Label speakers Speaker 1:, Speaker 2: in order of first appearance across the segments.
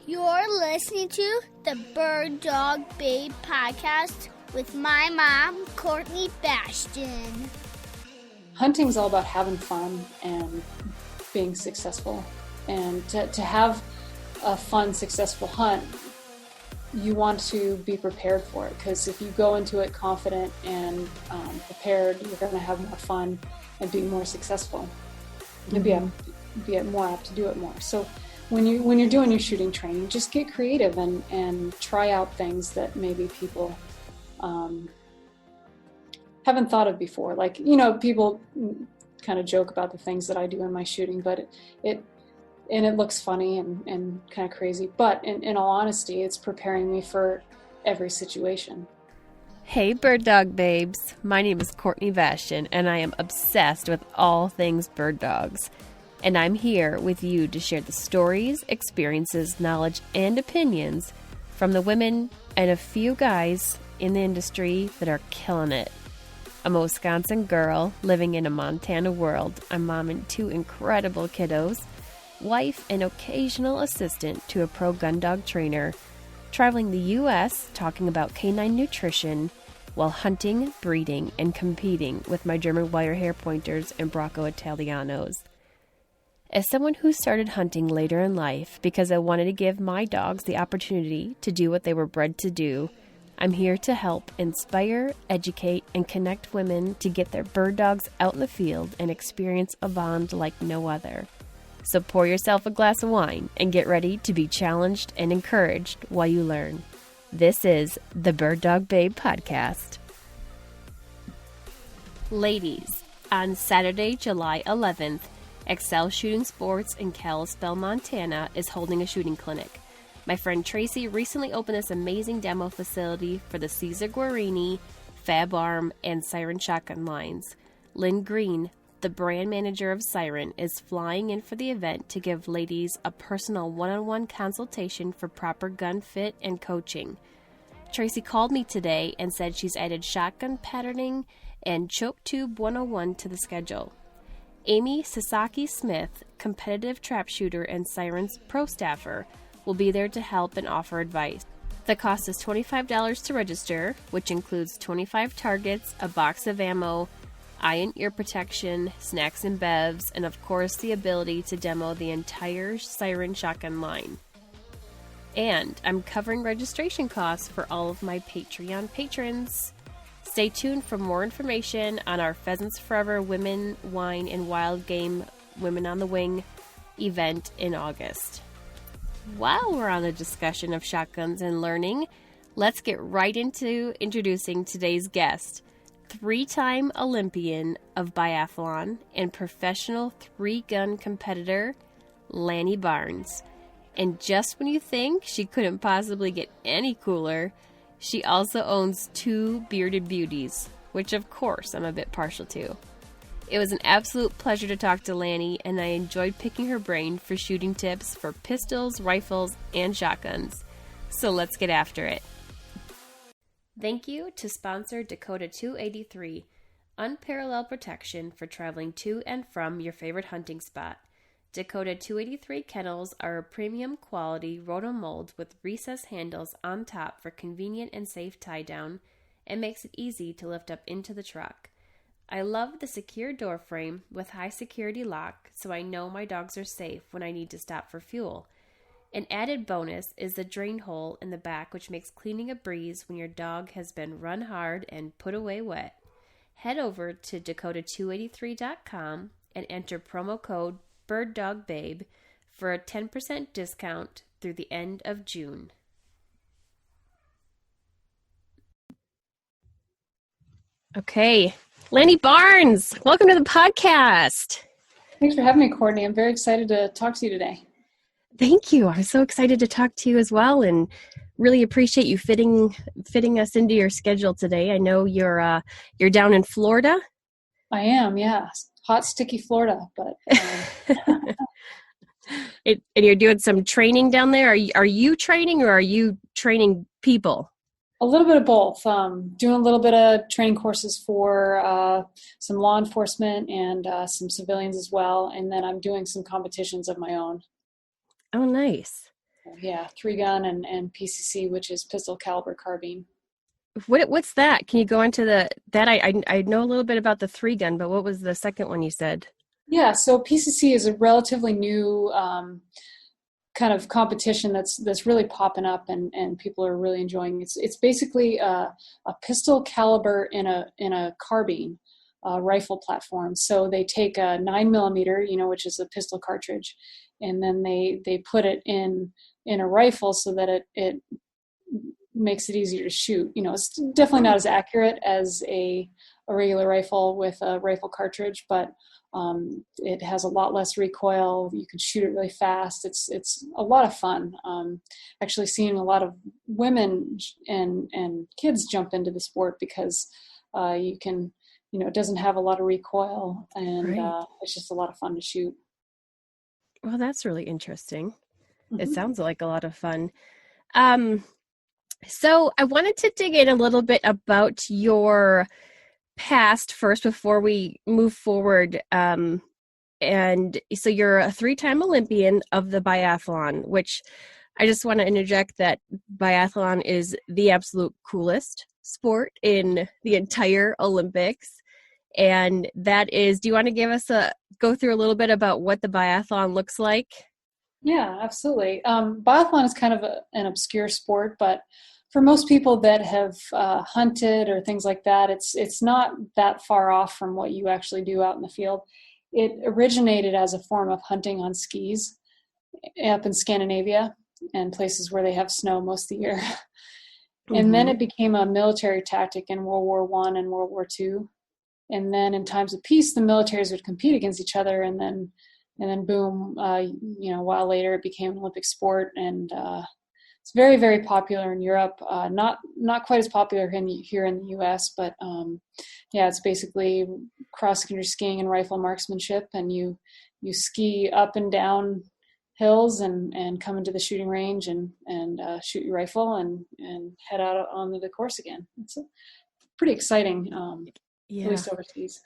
Speaker 1: You're listening to the Bird Dog Babe podcast with my mom, Courtney Bastion.
Speaker 2: Hunting's all about having fun and being successful. And to have a fun, successful hunt, you want to be prepared for it, because if you go into it confident and prepared, you're going to have more fun and be more successful. You'll be more apt to do it more. So when you're doing your shooting training, just get creative and try out things that maybe people haven't thought of before. Like, people kind of joke about the things that I do in my shooting, but it looks funny and kind of crazy. But in all honesty, it's preparing me for every situation.
Speaker 3: Hey, bird dog babes. My name is Courtney Bastion, and I am obsessed with all things bird dogs. And I'm here with you to share the stories, experiences, knowledge, and opinions from the women and a few guys in the industry that are killing it. I'm a Wisconsin girl living in a Montana world. I'm mom and two incredible kiddos, wife and occasional assistant to a pro gun dog trainer, traveling the U.S. talking about canine nutrition while hunting, breeding, and competing with my German wire hair pointers and Bracco Italianos. As someone who started hunting later in life because I wanted to give my dogs the opportunity to do what they were bred to do, I'm here to help inspire, educate, and connect women to get their bird dogs out in the field and experience a bond like no other. So pour yourself a glass of wine and get ready to be challenged and encouraged while you learn. This is the Bird Dog Babe podcast. Ladies, on Saturday, July 11th, Excel Shooting Sports in Kalispell, Montana is holding a shooting clinic. My friend Tracy recently opened this amazing demo facility for the Cesar Guarini, Fab Arm, and Siren shotgun lines. Lynn Green, the brand manager of Siren, is flying in for the event to give ladies a personal one-on-one consultation for proper gun fit and coaching. Tracy called me today and said she's added shotgun patterning and choke tube 101 to the schedule. Amy Sasaki Smith, competitive trap shooter and Siren's pro staffer, will be there to help and offer advice. The cost is $25 to register, which includes 25 targets, a box of ammo, eye and ear protection, snacks and bevs, and of course the ability to demo the entire Siren shotgun line. And I'm covering registration costs for all of my Patreon patrons. Stay tuned for more information on our Pheasants Forever Women, Wine, and Wild Game Women on the Wing event in August. While we're on the discussion of shotguns and learning, let's get right into introducing today's guest, three-time Olympian of Biathlon and professional three-gun competitor, Lanny Barnes. And just when you think she couldn't possibly get any cooler, she also owns two bearded beauties, which of course I'm a bit partial to. It was an absolute pleasure to talk to Lanny, and I enjoyed picking her brain for shooting tips for pistols, rifles, and shotguns. So let's get after it. Thank you to sponsor Dakota 283, unparalleled protection for traveling to and from your favorite hunting spot. Dakota 283 kennels are a premium quality rotomold with recessed handles on top for convenient and safe tie down, and makes it easy to lift up into the truck. I love the secure door frame with high security lock, so I know my dogs are safe when I need to stop for fuel. An added bonus is the drain hole in the back, which makes cleaning a breeze when your dog has been run hard and put away wet. Head over to Dakota283.com and enter promo code BirdDogBabe for a 10% discount through the end of June. Okay, Lanny Barnes, welcome to the podcast.
Speaker 2: Thanks for having me, Courtney. I'm very excited to talk to you today.
Speaker 3: Thank you. I'm so excited to talk to you as well, and really appreciate you fitting us into your schedule today. I know you're down in Florida.
Speaker 2: I am, yeah. Hot, sticky Florida, but
Speaker 3: and you're doing some training down there. Are you training, or are you training people?
Speaker 2: a little bit of both. Doing a little bit of training courses for some law enforcement and some civilians as well, and then I'm doing some competitions of my own.
Speaker 3: Oh, nice.
Speaker 2: Yeah, 3-gun and PCC, which is pistol caliber carbine.
Speaker 3: What's that? Can you go into that? I know a little bit about the 3-gun, but what was the second one you said?
Speaker 2: Yeah, so PCC is a relatively new kind of competition that's really popping up, and people are really enjoying. It's basically a pistol caliber in a carbine rifle platform. So they take a 9mm, which is a pistol cartridge, and then they put it in a rifle so that it makes it easier to shoot. It's definitely not as accurate as a regular rifle with a rifle cartridge, but it has a lot less recoil. You can shoot it really fast. It's a lot of fun. Actually seeing a lot of women and kids jump into the sport because you can, it doesn't have a lot of recoil, and
Speaker 3: Right.
Speaker 2: it's just a lot of fun to shoot.
Speaker 3: Well, that's really interesting.
Speaker 2: Mm-hmm.
Speaker 3: It sounds like a lot of fun. So I wanted to dig in a little bit about your past first before we move forward. And so you're a 3-time Olympian of the biathlon, which I just want to interject that biathlon is the absolute coolest sport in the entire Olympics. And that is, do you want to go through a little bit about what the biathlon looks like?
Speaker 2: Yeah, absolutely. Biathlon is kind of an obscure sport, but for most people that have hunted or things like that, it's not that far off from what you actually do out in the field. It originated as a form of hunting on skis up in Scandinavia and places where they have snow most of the year. And then it became a military tactic in World War I and World War II. And then in times of peace, the militaries would compete against each other, and then boom, a while later it became an Olympic sport, and it's very, very popular in Europe. Not quite as popular here in the U.S., but it's basically cross-country skiing and rifle marksmanship, and you ski up and down hills and come into the shooting range and shoot your rifle and head out onto the course again. It's pretty exciting, at least overseas.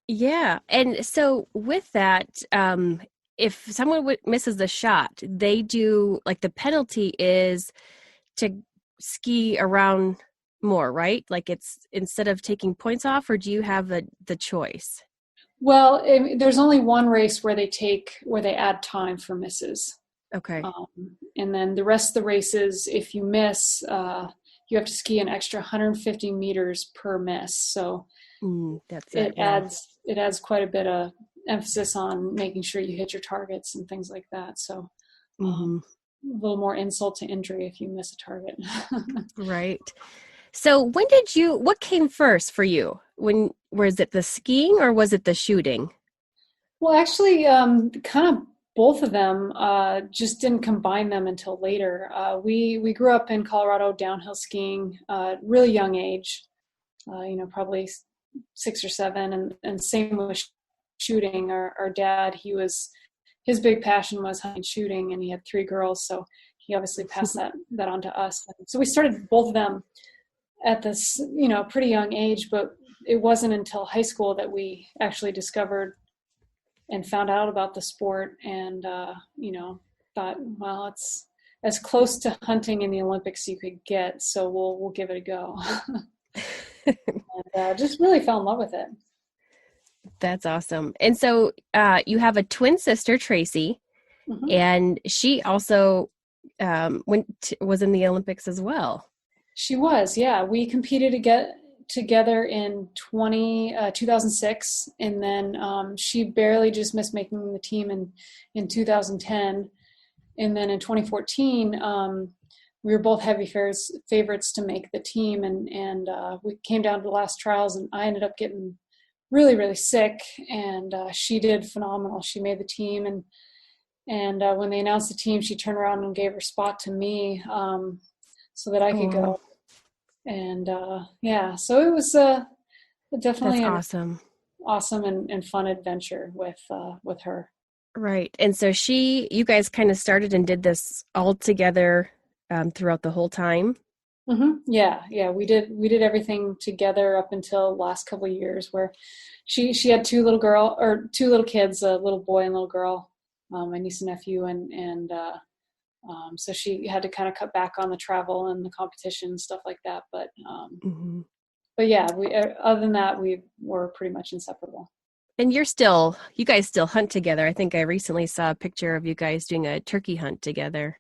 Speaker 3: Yeah. And so with that, if someone misses the shot, they do, like, the penalty is to ski around more, right? Like, it's instead of taking points off, or do you have the choice?
Speaker 2: Well, there's only one race where they add time for misses.
Speaker 3: Okay.
Speaker 2: And then the rest of the races, if you miss, you have to ski an extra 150 meters per miss. So
Speaker 3: that's
Speaker 2: it adds quite a bit of emphasis on making sure you hit your targets and things like that. So a little more insult to injury if you miss a target.
Speaker 3: Right. So what came first for you? Was it the skiing or was it the shooting?
Speaker 2: Well, actually, kind of both of them. Just didn't combine them until later. We grew up in Colorado downhill skiing, really young age, probably 6 or 7, and same with shooting. Our dad, his big passion was hunting and shooting, and he had 3 girls, so he obviously passed that on to us. So we started both of them at this, pretty young age, but it wasn't until high school that we actually discovered and found out about the sport, and thought, well, it's as close to hunting in the Olympics you could get, so we'll give it a go. And just really fell in love with it.
Speaker 3: That's awesome. And so you have a twin sister, Tracy, and she also was in the Olympics as well.
Speaker 2: She was, yeah. We competed together in 2006, and then she barely just missed making the team in 2010. And then in 2014, we were both heavy favorites to make the team, and we came down to the last trials, and I ended up getting really, really sick, and she did phenomenal. She made the team, and when they announced the team, she turned around and gave her spot to me so that I could go. And so it was definitely an awesome and fun adventure with her.
Speaker 3: Right. And so you guys kind of started and did this all together throughout the whole time.
Speaker 2: Yeah. We did everything together up until the last couple of years, where she had 2 little kids, a little boy and little girl, my niece and nephew, and So she had to kind of cut back on the travel and the competition and stuff like that. But yeah, other than that, we were pretty much inseparable.
Speaker 3: And you guys still hunt together. I think I recently saw a picture of you guys doing a turkey hunt together.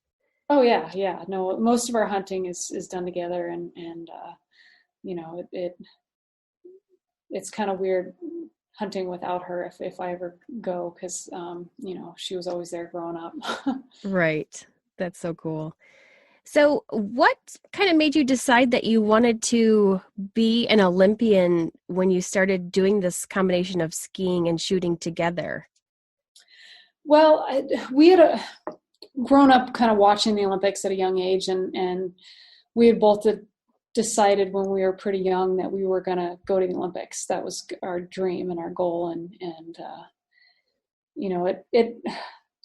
Speaker 2: Oh yeah. Yeah. No, most of our hunting is done together, and it's kind of weird hunting without her if I ever go, because she was always there growing up.
Speaker 3: Right. That's so cool. So what kind of made you decide that you wanted to be an Olympian when you started doing this combination of skiing and shooting together?
Speaker 2: Well, we had grown up kind of watching the Olympics at a young age, and we had both decided when we were pretty young that we were going to go to the Olympics. That was our dream and our goal. And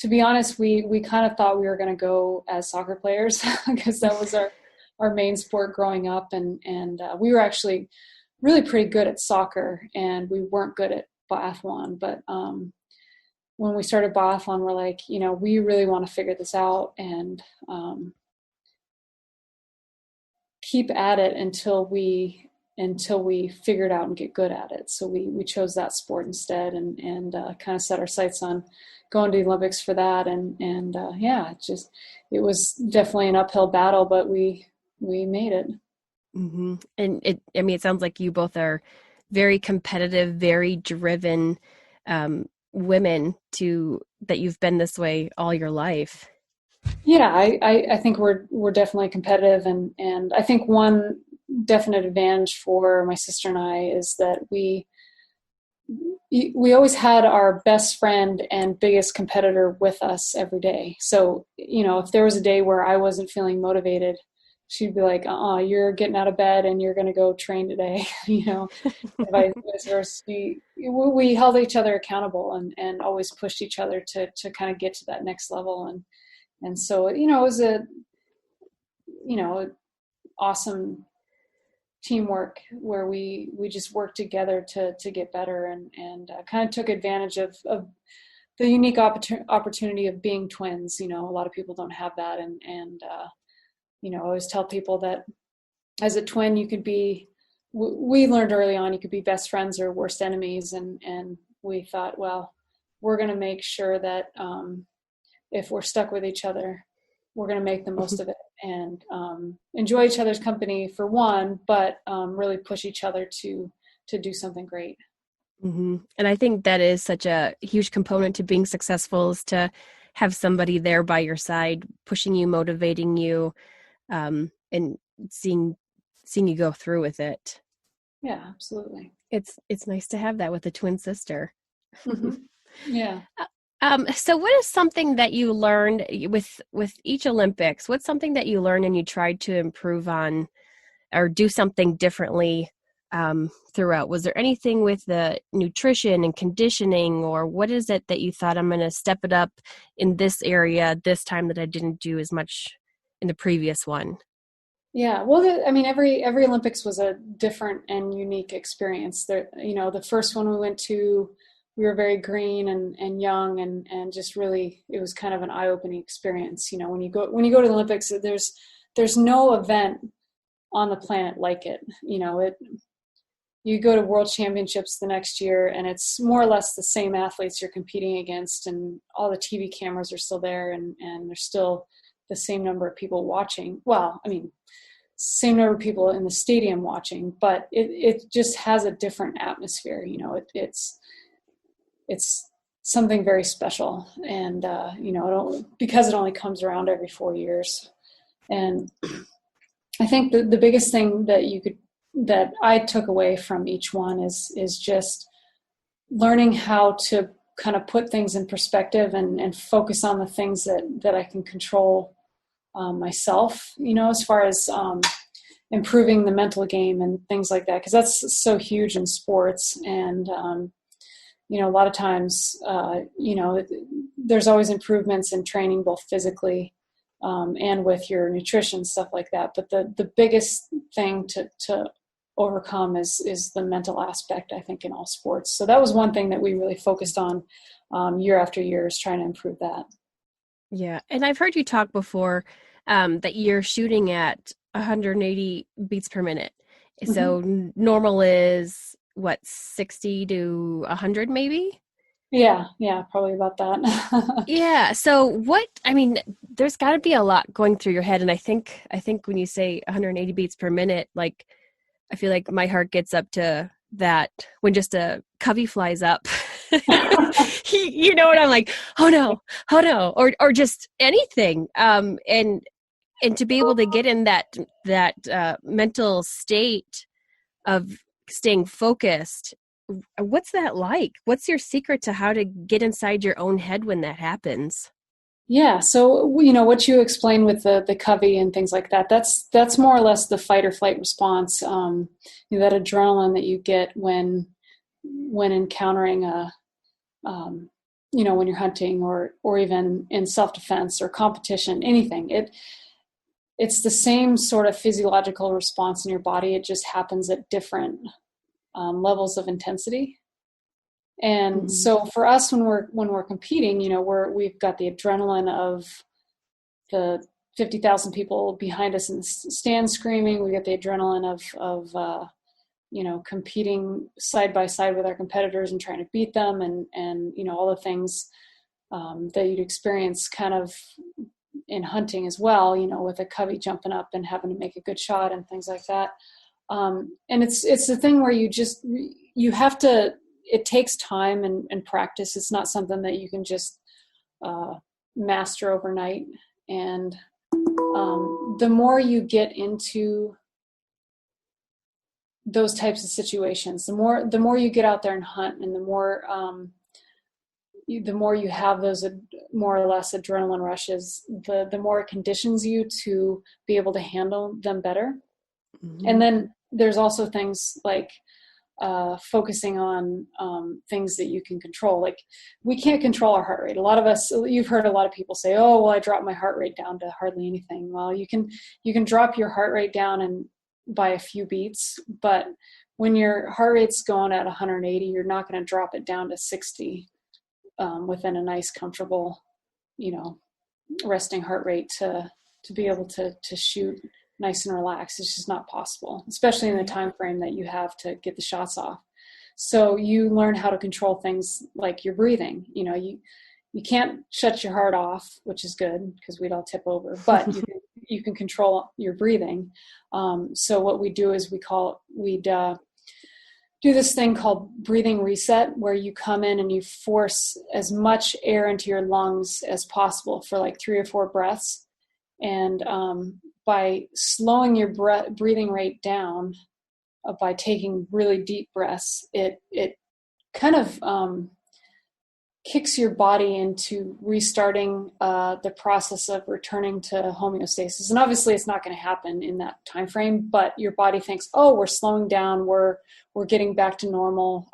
Speaker 2: to be honest, we kind of thought we were going to go as soccer players because that was our main sport growing up. And we were actually really pretty good at soccer, and we weren't good at biathlon. But when we started biathlon, we're like, we really want to figure this out and keep at it until we figure it out and get good at it. So we chose that sport instead, and kind of set our sights on going to the Olympics for that. And it was definitely an uphill battle, but we made it.
Speaker 3: Mm-hmm. And it sounds like you both are very competitive, very driven women that you've been this way all your life.
Speaker 2: Yeah, I think we're definitely competitive, and I think one definite advantage for my sister and I is that we always had our best friend and biggest competitor with us every day. So, if there was a day where I wasn't feeling motivated, she'd be like, you're getting out of bed and you're going to go train today. Vice versa. We held each other accountable and always pushed each other to kind of get to that next level. And so, it was awesome teamwork where we just worked together to get better, and kind of took advantage of the unique opportunity of being twins. A lot of people don't have that. And I always tell people that as a twin, you could be, we learned early on, you could be best friends or worst enemies. And we thought, well, we're going to make sure that if we're stuck with each other, we're going to make the most of it and enjoy each other's company for one, but really push each other to do something great.
Speaker 3: Mm-hmm. And I think that is such a huge component to being successful, is to have somebody there by your side, pushing you, motivating you, and seeing you go through with it.
Speaker 2: Yeah, absolutely.
Speaker 3: It's nice to have that with a twin sister.
Speaker 2: Mm-hmm. Yeah.
Speaker 3: So what is something that you learned with each Olympics? What's something that you learned and you tried to improve on or do something differently throughout? Was there anything with the nutrition and conditioning, or what is it that you thought, I'm going to step it up in this area this time that I didn't do as much in the previous one?
Speaker 2: Yeah, well, every Olympics was a different and unique experience. The first one we went to, we were very green and young and just really, it was kind of an eye-opening experience. When you go to the Olympics, there's no event on the planet like it. You go to World Championships the next year, and it's more or less the same athletes you're competing against, and all the TV cameras are still there, and there's still the same number of people watching. Well, same number of people in the stadium watching, but it just has a different atmosphere. It's something very special, and because it only comes around every 4 years. And I think the biggest thing that I took away from each one is just learning how to kind of put things in perspective and focus on the things that I can control myself, as far as improving the mental game and things like that, because that's so huge in sports. And a lot of times, there's always improvements in training, both physically and with your nutrition, stuff like that. But the biggest thing to overcome is the mental aspect, I think, in all sports. So that was one thing that we really focused on year after year, is trying to improve that.
Speaker 3: Yeah. And I've heard you talk before that you're shooting at 180 beats per minute.
Speaker 2: Hmm.
Speaker 3: So normal is what, 60 to 100 maybe?
Speaker 2: Yeah, probably about that.
Speaker 3: Yeah. So I mean, there's got to be a lot going through your head. And I think when you say 180 beats per minute, like, I feel like my heart gets up to that when just a covey flies up. You know what I'm like, oh no, or just anything. And to be able to get in that mental state of staying focused, what's that like? What's your secret to how to get inside your own head when that happens?
Speaker 2: Yeah, so what you explain with the covey and things like that, that's more or less the fight or flight response. That adrenaline that you get when encountering when you're hunting or even in self-defense or competition, anything. It's the same sort of physiological response in your body. It just happens at different levels of intensity. And
Speaker 3: Mhm.
Speaker 2: so for us, when we're competing, we've got the adrenaline of the 50,000 people behind us in the stand screaming. We get the adrenaline of competing side by side with our competitors and trying to beat them, and all the things that you'd experience kind of in hunting as well. With a covey jumping up and having to make a good shot and things like that. And it's the thing where you have to. It takes time and practice. It's not something that you can just master overnight. And the more you get into those types of situations, the more you get out there and hunt, and the more you have those more or less adrenaline rushes, the more it conditions you to be able to handle them better. And
Speaker 3: Mhm.
Speaker 2: then there's also things like focusing on things that you can control. Like, we can't control our heart rate. A lot of us, you've heard a lot of people say, "Oh, well, I dropped my heart rate down to hardly anything." Well, you can drop your heart rate down and by a few beats, but when your heart rate's going at 180, you're not going to drop it down to 60 within a nice, comfortable, resting heart rate to be able to shoot nice and relaxed. It's just not possible, especially in the
Speaker 3: Right.
Speaker 2: time frame that you have to get the shots off. So you learn how to control things like your breathing. You can't shut your heart off, which is good because we'd all tip over, but you can control your breathing. So what we do is we'd do this thing called breathing reset, where you come in and you force as much air into your lungs as possible for like 3 or 4 breaths. And by slowing your breathing rate down, by taking really deep breaths, it kind of kicks your body into restarting the process of returning to homeostasis. And obviously it's not going to happen in that time frame, but your body thinks, "Oh, we're slowing down, we're getting back to normal."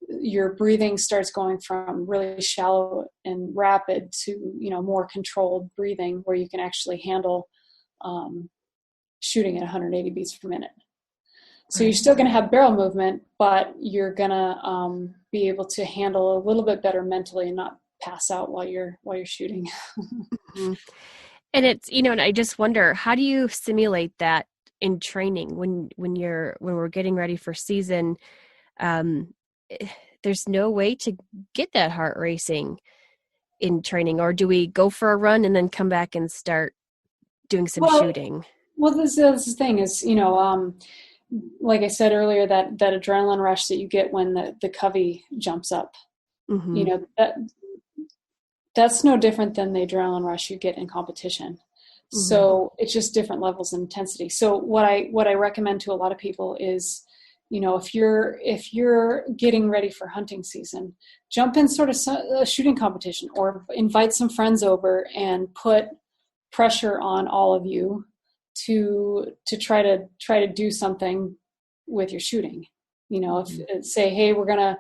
Speaker 2: Your breathing starts going from really shallow and rapid to more controlled breathing, where you can actually handle shooting at 180 beats per minute. So you're
Speaker 3: Right.
Speaker 2: still going to have barrel movement, but you're going to be able to handle a little bit better mentally and not pass out while you're shooting.
Speaker 3: Mhm. And it's, and I just wonder, how do you simulate that in training when we're getting ready for season? Um, eh, there's no way to get that heart racing in training, or do we go for a run and then come back and start doing some
Speaker 2: Well,
Speaker 3: shooting?
Speaker 2: this the thing is, like I said earlier, that adrenaline rush that you get when the covey jumps up, you
Speaker 3: Hmm.
Speaker 2: know, that's no different than the adrenaline rush you get in competition.
Speaker 3: Hmm.
Speaker 2: So it's just different levels of intensity. So what I recommend to a lot of people is, if you're getting ready for hunting season, jump in sort of a shooting competition, or invite some friends over and put pressure on all of you to try to do something with your shooting. If say, "Hey, we're gonna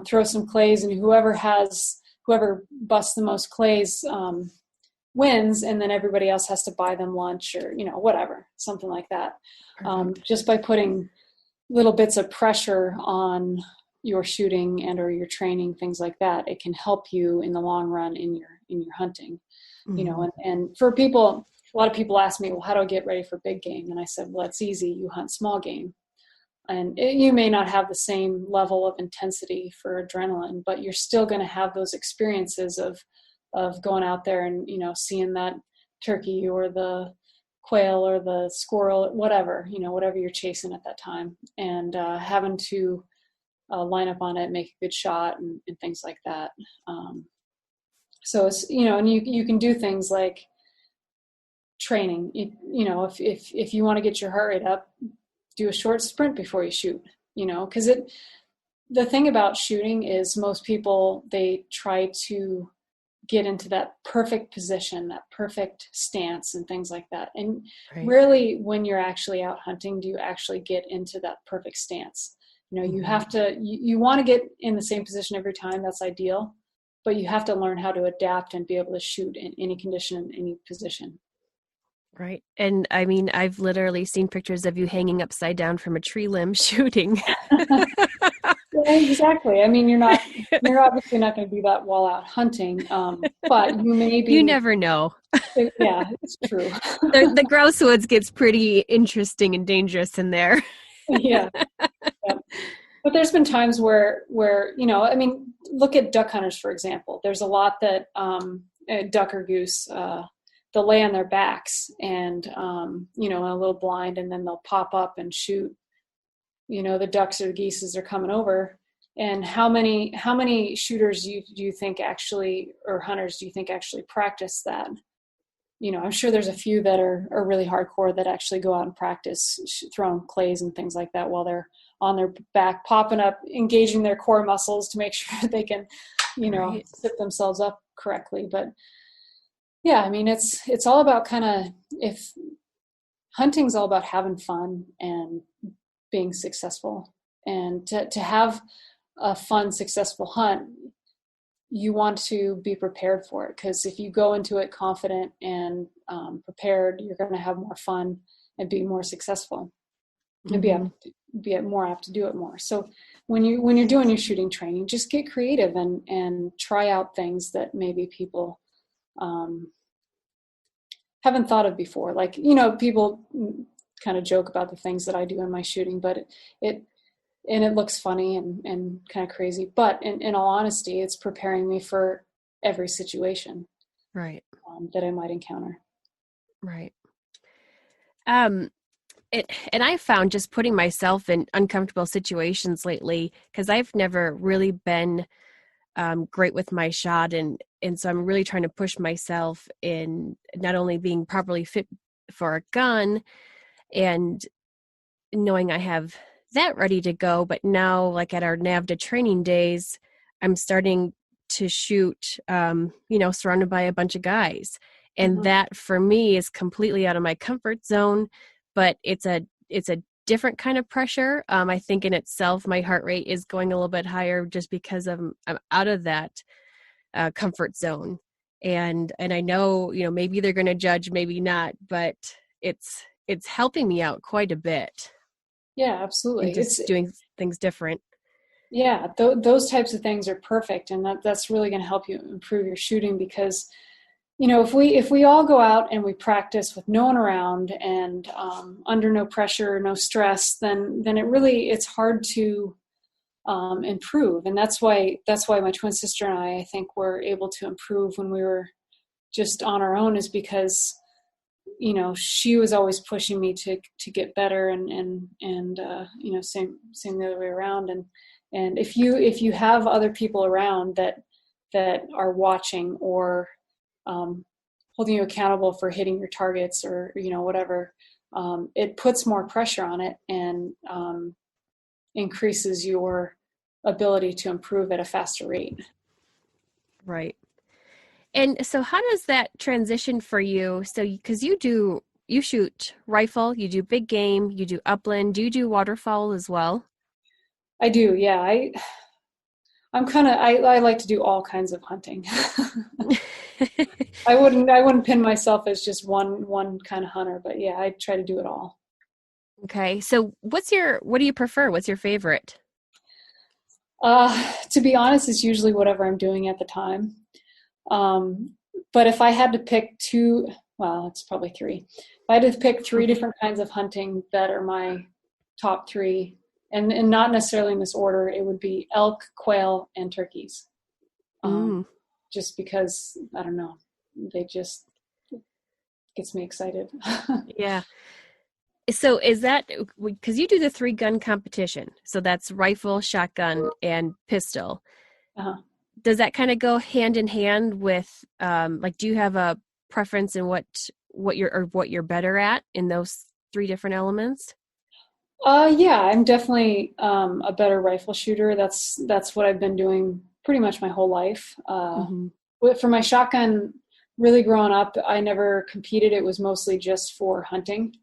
Speaker 2: throw some clays, and whoever busts the most clays wins, and then everybody else has to buy them lunch, or whatever, something like that."
Speaker 3: Perfect.
Speaker 2: Just by putting little bits of pressure on your shooting and or your training, things like that, it can help you in the long run in your hunting. And for people, a lot of people ask me, well, how do I get ready for big game? And I said, well, it's easy. You hunt small game. And you may not have the same level of intensity for adrenaline, but you're still going to have those experiences of going out there and, seeing that turkey or the quail or the squirrel, whatever you're chasing at that time, and having to line up on it, make a good shot and things like that. So it's, and you can do things like training. If you want to get your heart rate up, do a short sprint before you shoot, because the thing about shooting is most people, they try to get into that perfect position, that perfect stance and things like that. And rarely when you're actually out hunting, do you actually get into that perfect stance. You have to, you want to get in the same position every time. That's ideal, but you have to learn how to adapt and be able to shoot in any condition, in any position.
Speaker 3: Right. And I mean, I've literally seen pictures of you hanging upside down from a tree limb shooting.
Speaker 2: Yeah, exactly. I mean, you're obviously not going to do that while out hunting, but you may be.
Speaker 3: You never know.
Speaker 2: Yeah, it's true.
Speaker 3: The grouse woods gets pretty interesting and dangerous in there.
Speaker 2: Yeah. But there's been times where, I mean, look at duck hunters, for example. There's a lot that duck or goose, they'll lay on their backs and, in a little blind, and then they'll pop up and shoot. The ducks or the geese as they're coming over. And how many shooters do you think actually, or hunters do you think actually practice that? I'm sure there's a few that are really hardcore that actually go out and practice throwing clays and things like that while they're on their back, popping up, engaging their core muscles to make sure they can, sit themselves up correctly. But yeah, I mean, it's all about if hunting's all about having fun and being successful, and to have a fun, successful hunt, you want to be prepared for it, because if you go into it confident and prepared, you're going to have more fun and be more successful and be more apt to do it more. So when you're doing your shooting training, just get creative and try out things that maybe people haven't thought of before. Like, people kind of joke about the things that I do in my shooting, but it looks funny and kind of crazy. But in all honesty, it's preparing me for every situation,
Speaker 3: right,
Speaker 2: that I might encounter.
Speaker 3: Right. And I found just putting myself in uncomfortable situations lately, because I've never really been great with my shot, and so I'm really trying to push myself in not only being properly fit for a gun and knowing I have that ready to go, but now, like at our NAVDA training days, I'm starting to shoot, surrounded by a bunch of guys. And that for me is completely out of my comfort zone, but it's a different kind of pressure. I think in itself, my heart rate is going a little bit higher just because I'm out of that comfort zone. And I know, maybe they're going to judge, maybe not, but it's helping me out quite a bit.
Speaker 2: Yeah, absolutely.
Speaker 3: And just doing things different.
Speaker 2: Yeah, those types of things are perfect, and that's really going to help you improve your shooting, because if we all go out and we practice with no one around and under no pressure, no stress, then it's hard to improve. And that's why my twin sister and I think were able to improve when we were just on our own, is because she was always pushing me to get better, and same the other way around. And if you have other people around that are watching or holding you accountable for hitting your targets or whatever, it puts more pressure on it and increases your ability to improve at a faster rate.
Speaker 3: Right. And so how does that transition for you? So, because you shoot rifle, you do big game, you do upland, do you do waterfowl as well?
Speaker 2: I do. Yeah. I like to do all kinds of hunting. I wouldn't pin myself as just one kind of hunter, but yeah, I try to do it all.
Speaker 3: Okay. So what do you prefer? What's your favorite?
Speaker 2: To be honest, it's usually whatever I'm doing at the time. But if I had to pick two, well, it's probably three. If I had to pick three different kinds of hunting that are my top three, and not necessarily in this order, it would be elk, quail, and turkeys. Just because, I don't know, they just gets me excited.
Speaker 3: Yeah. So is that, because you do the 3-gun competition, so that's rifle, shotgun, and pistol.
Speaker 2: Uh-huh.
Speaker 3: Does that kind of go hand in hand with, like, do you have a preference in what you're better at in those 3 different elements?
Speaker 2: Yeah, I'm definitely a better rifle shooter. That's what I've been doing pretty much my whole life. For my shotgun, really growing up, I never competed. It was mostly just for hunting.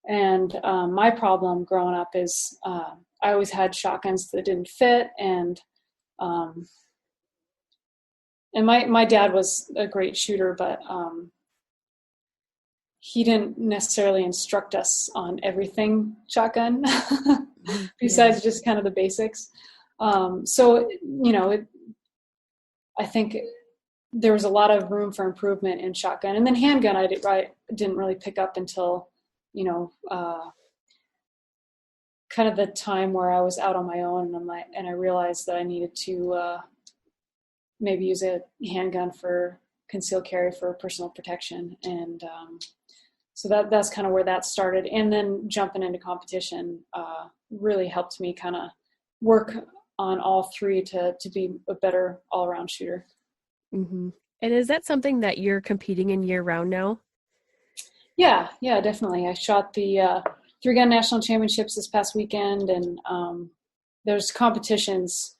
Speaker 2: And my problem growing up is I always had shotguns that didn't fit, and my dad was a great shooter, but he didn't necessarily instruct us on everything shotgun besides just kind of the basics. So, I think there was a lot of room for improvement in shotgun. And then handgun, I didn't really pick up until, kind of the time where I was out on my own, and I realized that I needed to maybe use a handgun for concealed carry for personal protection. And so that's kind of where that started. And then jumping into competition really helped me kind of work on all 3 to be a better all-around shooter.
Speaker 3: Mm-hmm. And is that something that you're competing in year-round now?
Speaker 2: Yeah, definitely. I shot the 3-gun national championships this past weekend, and there's competitions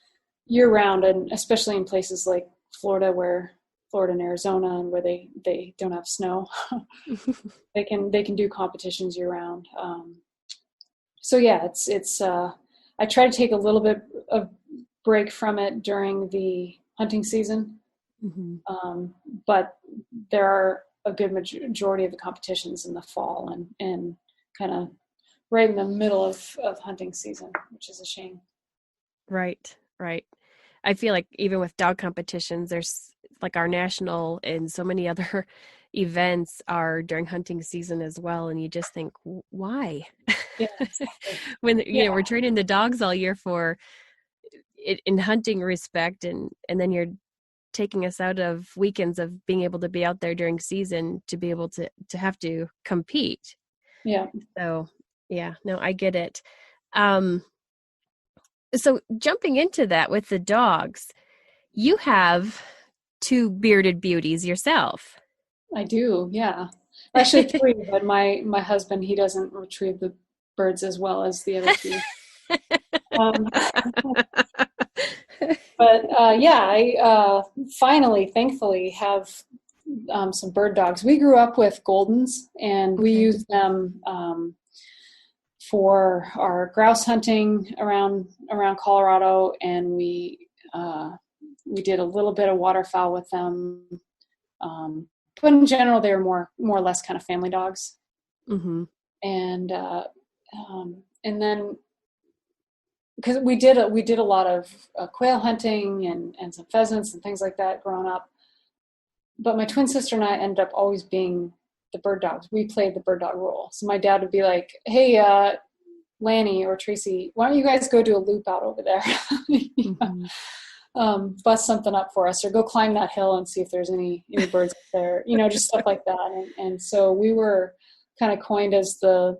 Speaker 2: year-round, and especially in places like Florida and Arizona, and where they don't have snow. they can do competitions year-round. So yeah, it's I try to take a little bit of break from it during the hunting season. But there are a good majority of the competitions in the fall and kind of right in the middle of hunting season, which is a shame.
Speaker 3: Right. I feel like even with dog competitions, there's like our national and so many other events are during hunting season as well. And you just think, why?
Speaker 2: Yeah, exactly.
Speaker 3: When, we're training the dogs all year for it in hunting respect. And then you're taking us out of weekends of being able to be out there during season to be able to have to compete.
Speaker 2: Yeah.
Speaker 3: So yeah, no, I get it. So jumping into that with the dogs, you have 2 bearded beauties yourself.
Speaker 2: I do. Yeah. Actually 3, but my husband, he doesn't retrieve the birds as well as the other 2. But I finally, thankfully, have some bird dogs. We grew up with Goldens, and we used them for our grouse hunting around Colorado, and we did a little bit of waterfowl with them. But in general, they were more or less kind of family dogs. And then, because we did a lot of quail hunting and some pheasants and things like that growing up. But my twin sister and I ended up always being the bird dogs. We played the bird dog role. So my dad would be like, "Hey, Lanny or Tracy, why don't you guys go do a loop out over there? Bust something up for us, or go climb that hill and see if there's any birds up there." Just stuff like that. And so we were kind of coined as the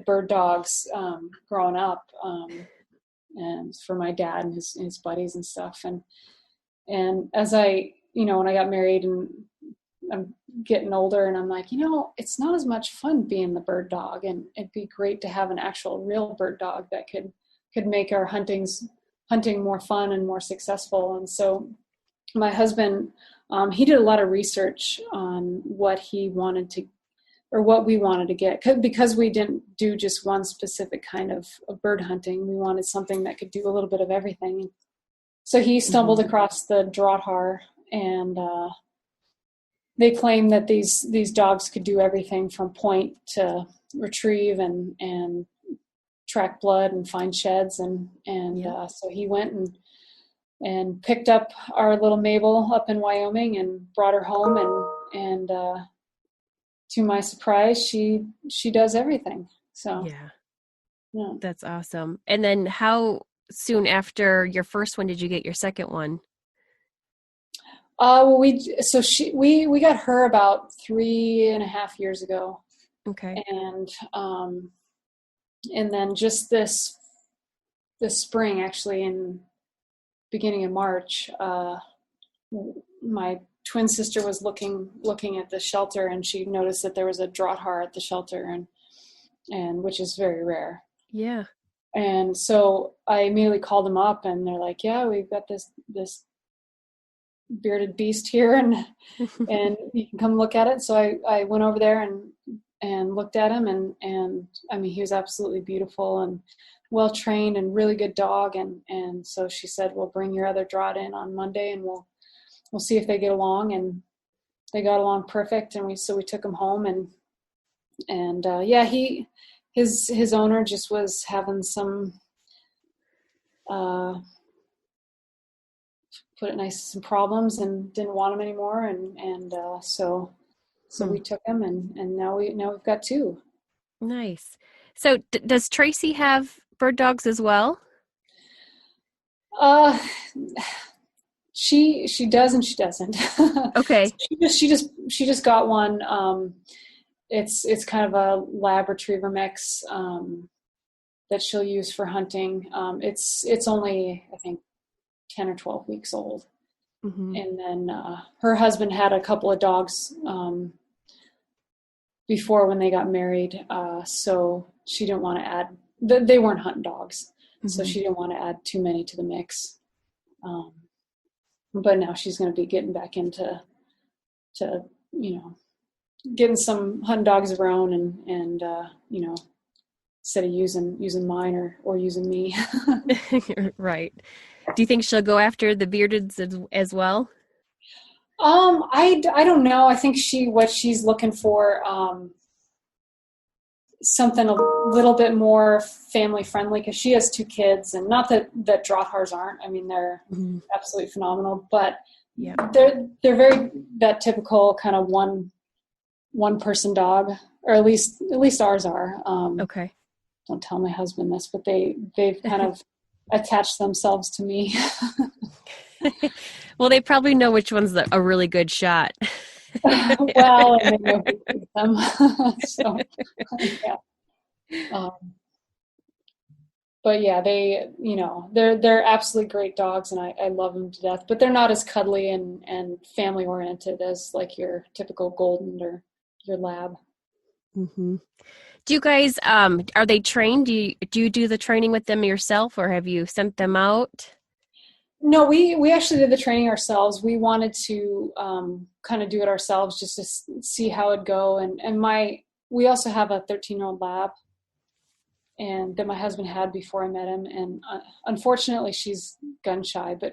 Speaker 2: bird dogs growing up. And for my dad and his buddies and stuff. And as I, when I got married and I'm getting older, and I'm like, it's not as much fun being the bird dog, and it'd be great to have an actual real bird dog that could make our hunting more fun and more successful. And so my husband, he did a lot of research on what he wanted to, or what we wanted to get, because we didn't do just one specific kind of bird hunting. We wanted something that could do a little bit of everything. So he stumbled across the Drahthaar, and they claim that these dogs could do everything from point to retrieve and track blood and find sheds, so he went and picked up our little Mabel up in Wyoming and brought her home, and to my surprise, she does everything. So yeah.
Speaker 3: That's awesome. And then how soon after your first one did you get your second one?
Speaker 2: We got her about 3.5 years ago.
Speaker 3: Okay.
Speaker 2: And then just this spring, actually in beginning of March, my twin sister was looking at the shelter, and she noticed that there was a Drahthaar at the shelter, and which is very rare.
Speaker 3: Yeah.
Speaker 2: And so I immediately called them up, and they're like, "Yeah, we've got this bearded beast here, and you can come look at it." So I went over there and looked at him, and I mean, he was absolutely beautiful and well trained and really good dog. And so she said, "We'll bring your other Draht in on Monday, and we'll see if they get along." And they got along perfect, and we took him home, and his owner just was having some put it nice, some problems, and didn't want him anymore, and so we took him, and now we've got 2.
Speaker 3: Nice. So does Tracy have bird dogs as well?
Speaker 2: She does and she doesn't.
Speaker 3: Okay.
Speaker 2: she just got one. It's kind of a lab retriever mix that she'll use for hunting. It's only, I think, 10 or 12 weeks old.
Speaker 3: Mm-hmm.
Speaker 2: And then her husband had a couple of dogs before when they got married, so she didn't want to add. They weren't hunting dogs, mm-hmm. So she didn't want to add too many to the mix. But now she's going to be getting back into getting some hunting dogs of her own, and instead of using mine or using me.
Speaker 3: Right. Do you think she'll go after the beardeds as well?
Speaker 2: I don't know. I think what she's looking for, something a little bit more family friendly, because she has 2 kids, and not that Drahthaars aren't. I mean, they're mm-hmm. absolutely phenomenal, but yeah, they're very that typical kind of one person dog, or at least ours are.
Speaker 3: Okay.
Speaker 2: Don't tell my husband this, but they've kind of attached themselves to me.
Speaker 3: Well, they probably know which one's a really good shot.
Speaker 2: Well, and they know who picked them. So, yeah. But yeah, they're absolutely great dogs, and I love them to death. But they're not as cuddly and family oriented as like your typical golden or your lab.
Speaker 3: Mm-hmm. Do you guys are they trained? Do you do the training with them yourself, or have you sent them out?
Speaker 2: No, we actually did the training ourselves. We wanted to kind of do it ourselves just to see how it'd go. And we also have a 13-year-old lab, and that my husband had before I met him. And unfortunately, she's gun shy, but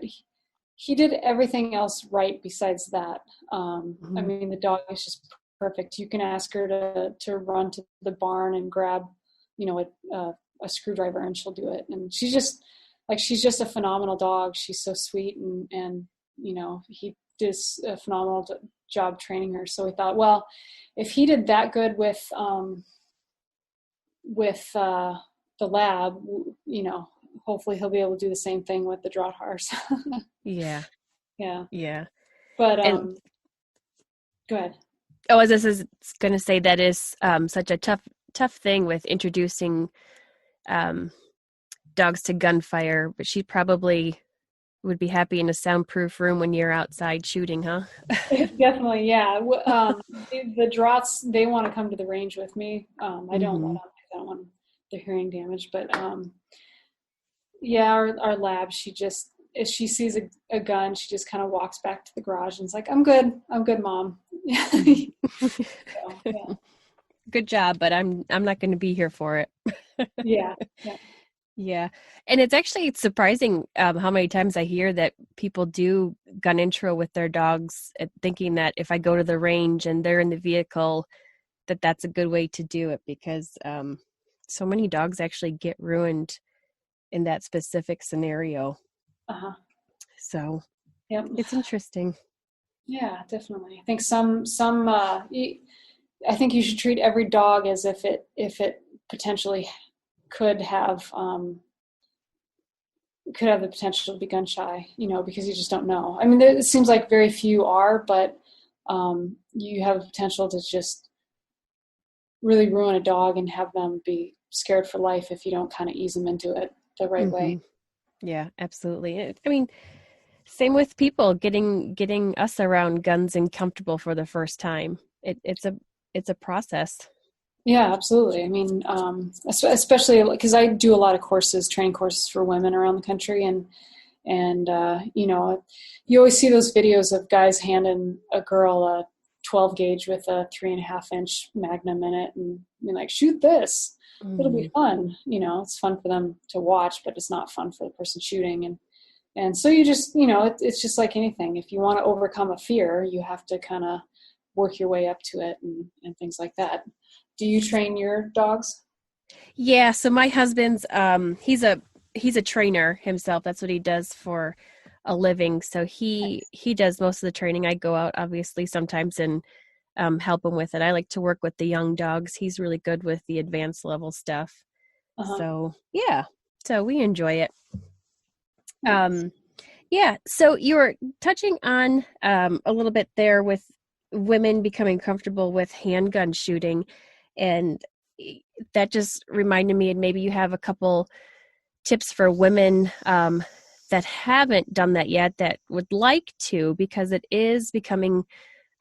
Speaker 2: he did everything else right besides that. Mm-hmm. I mean, the dog is just perfect. You can ask her to run to the barn and grab, a screwdriver, and she'll do it. And she's just a phenomenal dog. She's so sweet, and he did a phenomenal job training her. So we thought, well, if he did that good with the lab, hopefully he'll be able to do the same thing with the Drahthaars.
Speaker 3: Yeah.
Speaker 2: But go ahead.
Speaker 3: Oh, as this is going to say, that is such a tough thing with introducing dogs to gunfire, but she probably would be happy in a soundproof room when you're outside shooting, huh?
Speaker 2: Definitely, yeah. The Drahts, they want to come to the range with me. I don't want their hearing damage, but our lab, if she sees a gun, she just kind of walks back to the garage and is like, I'm good, Mom. So, yeah.
Speaker 3: Good job, but I'm not going to be here for it.
Speaker 2: Yeah.
Speaker 3: And it's surprising how many times I hear that people do gun intro with their dogs, thinking that if I go to the range and they're in the vehicle, that's a good way to do it, because so many dogs actually get ruined in that specific scenario. So
Speaker 2: Yep.
Speaker 3: it's interesting.
Speaker 2: Yeah, definitely. I think I think you should treat every dog as if it potentially could have the potential to be gun shy, because you just don't know. I mean, it seems like very few are, but you have the potential to just really ruin a dog and have them be scared for life if you don't kind of ease them into it the right way.
Speaker 3: Yeah, absolutely. I mean, same with people getting us around guns and comfortable for the first time. It's a process.
Speaker 2: Yeah, absolutely. I mean, especially because I do a lot of training courses for women around the country, and you always see those videos of guys handing a girl a 12 gauge with a 3.5-inch Magnum in it, and you're like, shoot this. It'll be fun. It's fun for them to watch, but it's not fun for the person shooting. And so you just, it's just like anything. If you want to overcome a fear, you have to kind of work your way up to it and things like that. Do you train your dogs?
Speaker 3: Yeah. So my husband's, he's a trainer himself. That's what he does for a living. So he does most of the training. I go out obviously sometimes and help him with it. I like to work with the young dogs. He's really good with the advanced level stuff. So yeah, so we enjoy it. Yeah. So you were touching on a little bit there with women becoming comfortable with handgun shooting, and that just reminded me, and maybe you have a couple tips for women that haven't done that yet that would like to, because it is becoming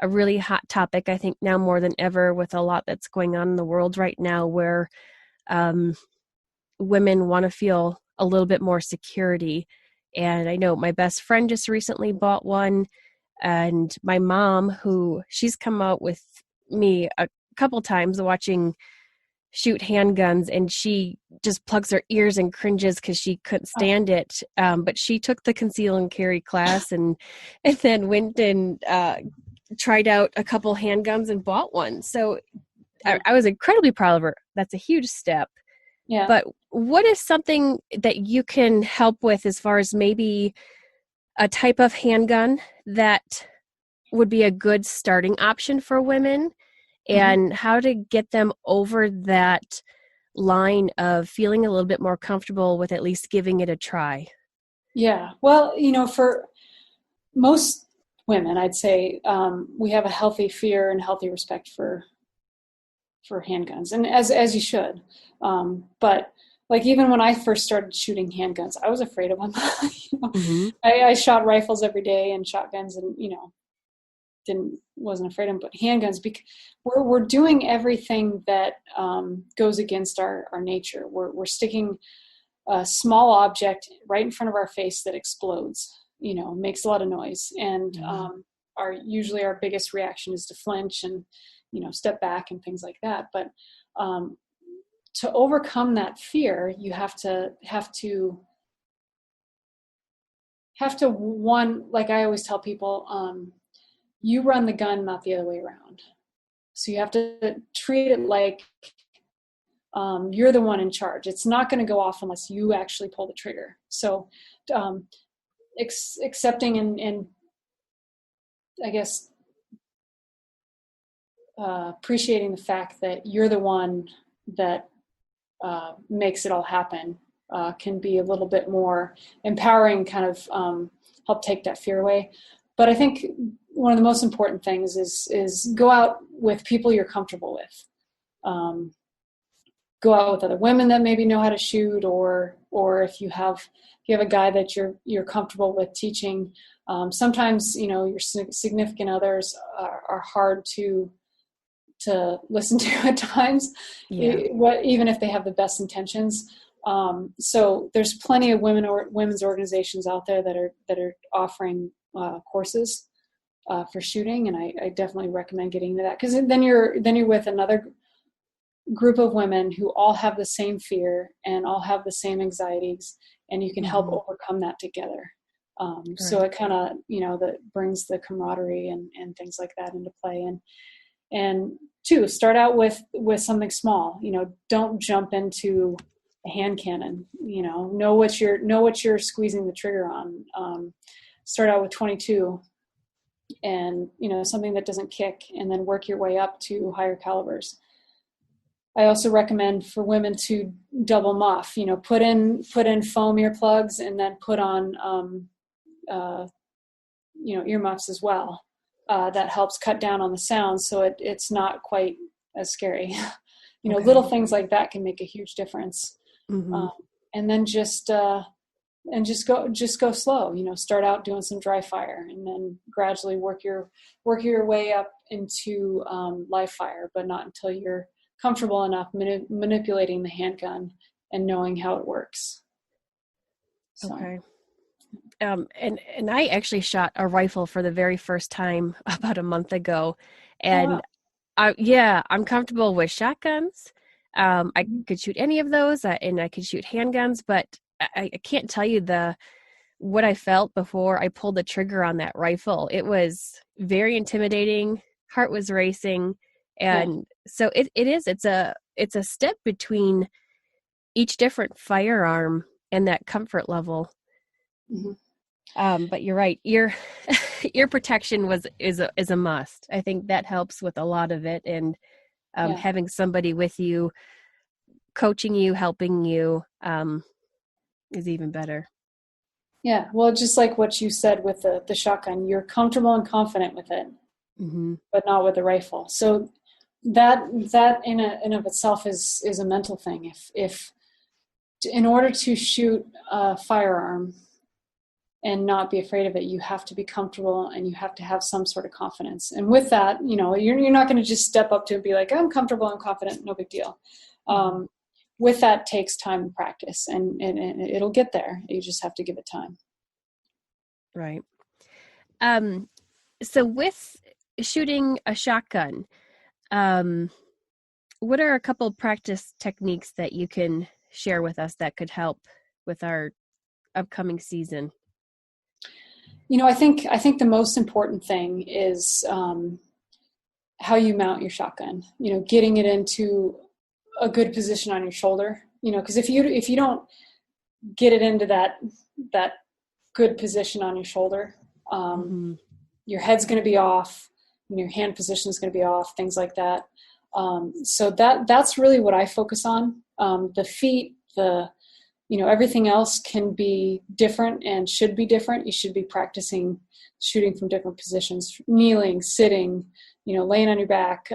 Speaker 3: a really hot topic, I think, now more than ever, with a lot that's going on in the world right now, where women want to feel a little bit more security. And I know my best friend just recently bought one, and my mom, she's come out with me a couple times watching shoot handguns, and she just plugs her ears and cringes because she couldn't stand it. But she took the conceal and carry class and then went and tried out a couple handguns and bought one. So I was incredibly proud of her. That's a huge step.
Speaker 2: Yeah.
Speaker 3: But what is something that you can help with as far as maybe a type of handgun that would be a good starting option for women, and how to get them over that line of feeling a little bit more comfortable with at least giving it a try?
Speaker 2: Yeah. Well, for most women, I'd say we have a healthy fear and healthy respect for handguns, and as you should. But like, even when I first started shooting handguns, I was afraid of them. I shot rifles every day and shotguns, and wasn't afraid of them. But handguns, because we're doing everything that goes against our nature. We're sticking a small object right in front of our face that explodes. Makes a lot of noise, and usually our biggest reaction is to flinch and step back and things like that. But to overcome that fear, you have to one, like I always tell people, you run the gun, not the other way around. So you have to treat it like you're the one in charge. It's not going to go off unless you actually pull the trigger. So accepting and I guess appreciating the fact that you're the one that makes it all happen can be a little bit more empowering, kind of help take that fear away. But I think one of the most important things is go out with people you're comfortable with. Go out with other women that maybe know how to shoot, or if you have a guy that you're comfortable with teaching. Sometimes your significant others are hard to listen to at times, even if they have the best intentions. So there's plenty of women's organizations out there that are offering courses for shooting, and I definitely recommend getting into that, because then you're with another group of women who all have the same fear and all have the same anxieties, and you can help overcome that together. So it kind of that brings the camaraderie and things like that into play. And two, start out with something small. Don't jump into a hand cannon. Know what you're squeezing the trigger on. Start out with 22, and something that doesn't kick, and then work your way up to higher calibers. I also recommend for women to double muff. Put in foam earplugs, and then put on earmuffs as well. That helps cut down on the sound, so it's not quite as scary.
Speaker 3: Okay.
Speaker 2: Little things like that can make a huge difference.
Speaker 3: Mm-hmm.
Speaker 2: And then just go slow. Start out doing some dry fire, and then gradually work your way up into live fire, but not until you're comfortable enough manipulating the handgun and knowing how it works. So. Okay.
Speaker 3: And I actually shot a rifle for the very first time about a month ago, and I'm comfortable with shotguns. I could shoot any of those, and I could shoot handguns, but I can't tell you what I felt before I pulled the trigger on that rifle. It was very intimidating. Heart was racing, and so it's a step between each different firearm and that comfort level. Mm-hmm. But you're right. Ear protection is a must. I think that helps with a lot of it, and having somebody with you, coaching you, helping you, is even better.
Speaker 2: Yeah, well, just like what you said with the shotgun, you're comfortable and confident with it, mm-hmm. but not with the rifle. So that in of itself is a mental thing. If in order to shoot a firearm and not be afraid of it, you have to be comfortable, and you have to have some sort of confidence. And with that, you're not going to just step up to it and be like, I'm comfortable, I'm confident, no big deal. With that takes time and practice, and it'll get there. You just have to give it time.
Speaker 3: Right. So with shooting a shotgun, what are a couple practice techniques that you can share with us that could help with our upcoming season?
Speaker 2: I think the most important thing is how you mount your shotgun. Getting it into a good position on your shoulder. Because if you don't get it into that good position on your shoulder, mm-hmm. your head's going to be off, your hand position is going to be off, things like that. So that's really what I focus on. The feet, everything else can be different and should be different. You should be practicing shooting from different positions, kneeling, sitting, laying on your back,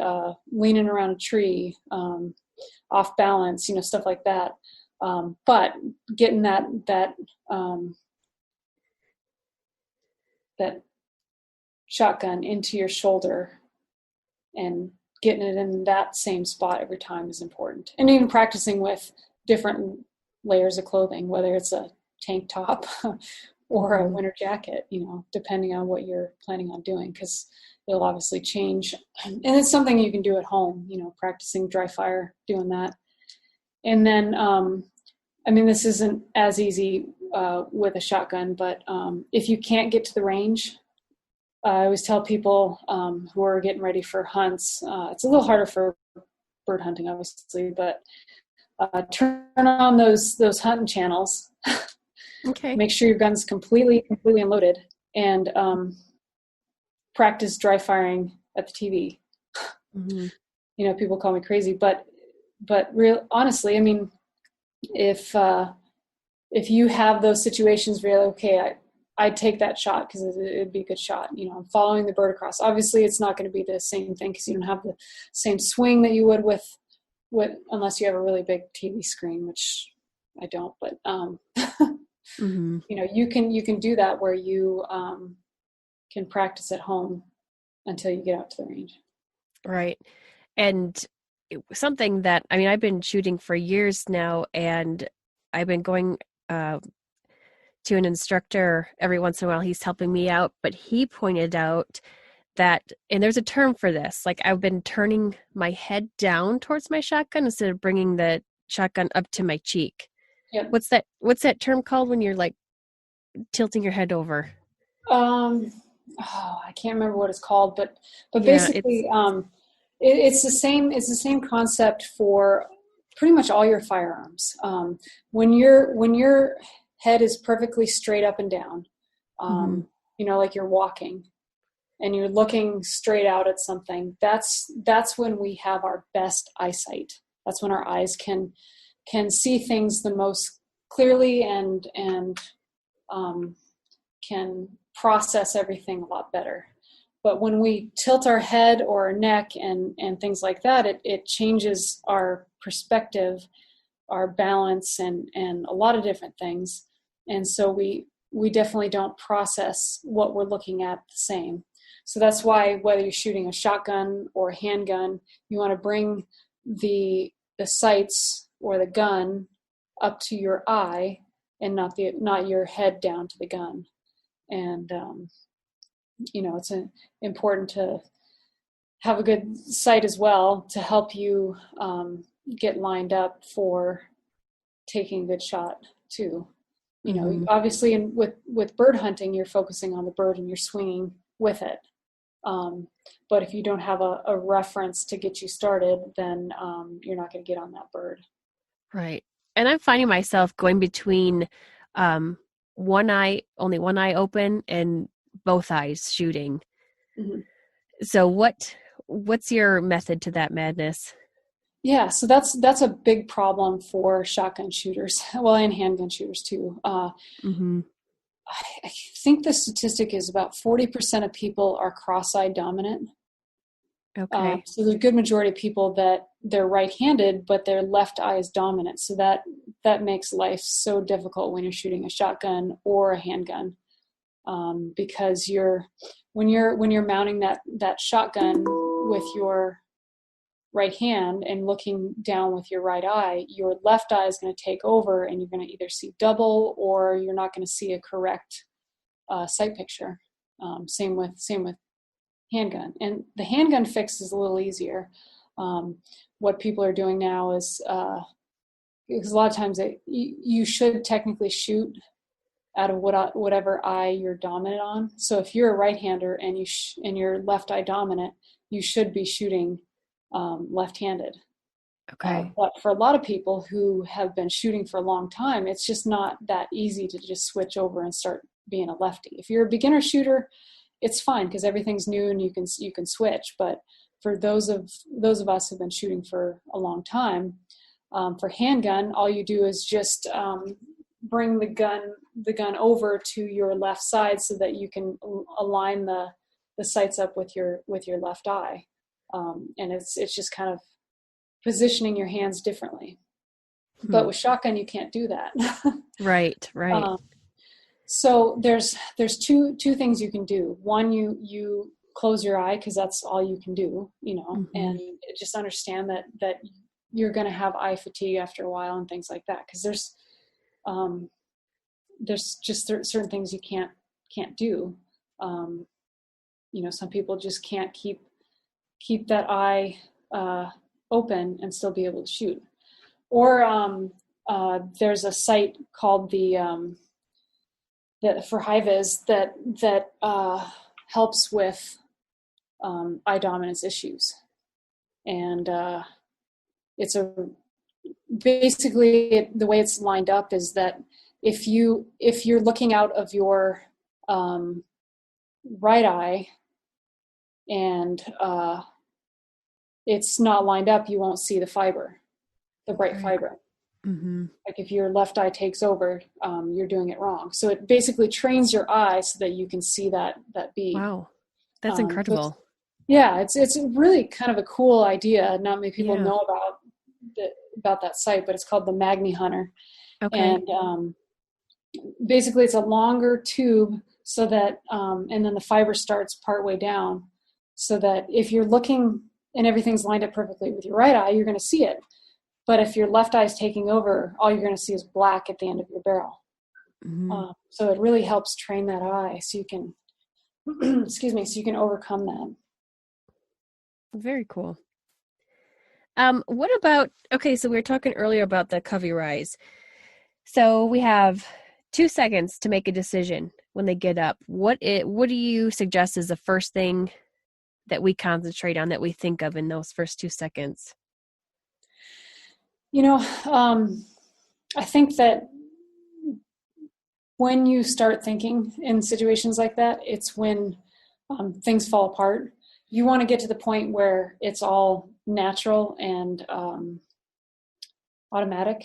Speaker 2: leaning around a tree, off balance, stuff like that. But getting that shotgun into your shoulder and getting it in that same spot every time is important. And even practicing with different layers of clothing, whether it's a tank top or a winter jacket, depending on what you're planning on doing, because it'll obviously change. And it's something you can do at home, practicing dry fire, doing that. And then, this isn't as easy with a shotgun, but if you can't get to the range, I always tell people who are getting ready for hunts, it's a little harder for bird hunting, obviously, but turn on those hunting channels. Okay. Make sure your gun's completely unloaded, and practice dry firing at the TV. Mm-hmm. People call me crazy, but honestly, if you have those situations where you're like, okay, I'd take that shot because it'd be a good shot. I'm following the bird across. Obviously, it's not going to be the same thing because you don't have the same swing that you would with unless you have a really big TV screen, which I don't. But mm-hmm. You can do that where you can practice at home until you get out to the range.
Speaker 3: Right. And something that, I've been shooting for years now, and I've been going to an instructor every once in a while. He's helping me out, but he pointed out that, and there's a term for this, like I've been turning my head down towards my shotgun instead of bringing the shotgun up to my cheek.
Speaker 2: Yep.
Speaker 3: What's that term called when you're like tilting your head over?
Speaker 2: I can't remember what it's called, but basically, It's the same concept for pretty much all your firearms. When your head is perfectly straight up and down, like you're walking and you're looking straight out at something, that's when we have our best eyesight. That's when our eyes can see things the most clearly and can process everything a lot better. But when we tilt our head or our neck and things like that, it changes our perspective, our balance, and a lot of different things. And so we definitely don't process what we're looking at the same. So that's why whether you're shooting a shotgun or a handgun, you want to bring the sights or the gun up to your eye and not your head down to the gun. And it's important to have a good sight as well to help you get lined up for taking a good shot too. Obviously with bird hunting, you're focusing on the bird and you're swinging with it. But if you don't have a reference to get you started, then you're not going to get on that bird.
Speaker 3: Right. And I'm finding myself going between only one eye open and both eyes shooting. Mm-hmm. So what's your method to that madness?
Speaker 2: Yeah, so that's a big problem for shotgun shooters, well, and handgun shooters too. I think the statistic is about 40% of people are cross-eyed dominant.
Speaker 3: Okay.
Speaker 2: So there's a good majority of people that they're right-handed, but their left eye is dominant. So that makes life so difficult when you're shooting a shotgun or a handgun, because when you're mounting that shotgun with your right hand and looking down with your right eye, your left eye is going to take over, and you're going to either see double or you're not going to see a correct sight picture. Same with handgun. And the handgun fix is a little easier. What people are doing now is because a lot of times you should technically shoot out of whatever eye you're dominant on. So if you're a right-hander and and you're left eye dominant, you should be shooting left-handed.
Speaker 3: Okay.
Speaker 2: But for a lot of people who have been shooting for a long time, it's just not that easy to just switch over and start being a lefty. If you're a beginner shooter, it's fine because everything's new and you can switch. But for those of us who've been shooting for a long time, for handgun, all you do is just bring the gun over to your left side so that you can align the sights up with your left eye. And it's just kind of positioning your hands differently. But with shotgun, you can't do that.
Speaker 3: Right.
Speaker 2: So there's two things you can do. One, you close your eye because that's all you can do, and just understand that you're going to have eye fatigue after a while and things like that. Because there's just certain things you can't do. Some people just can't keep that eye open and still be able to shoot. Or there's a site called the for high-vis that helps with eye dominance issues, and basically the way it's lined up is that if you're looking out of your right eye and it's not lined up, you won't see the bright fiber. Mm-hmm. Like if your left eye takes over, you're doing it wrong. So it basically trains your eye so that you can see that bead.
Speaker 3: Wow, that's incredible.
Speaker 2: It's really kind of a cool idea. Not many people know about that site, but it's called the Magni Hunter. Okay. And basically it's a longer tube so that, and then the fiber starts partway down, so that if you're looking and everything's lined up perfectly with your right eye, you're going to see it. But if your left eye is taking over, all you're going to see is black at the end of your barrel. Mm-hmm. So it really helps train that eye so you can, so you can overcome that.
Speaker 3: Very cool. What about, so we were talking earlier about the covey rise. So we have 2 seconds to make a decision when they get up. What do you suggest is the first thing that we concentrate on, that we think of in those first 2 seconds?
Speaker 2: I think that when you start thinking in situations like that, it's when things fall apart. You want to get to the point where it's all natural and automatic.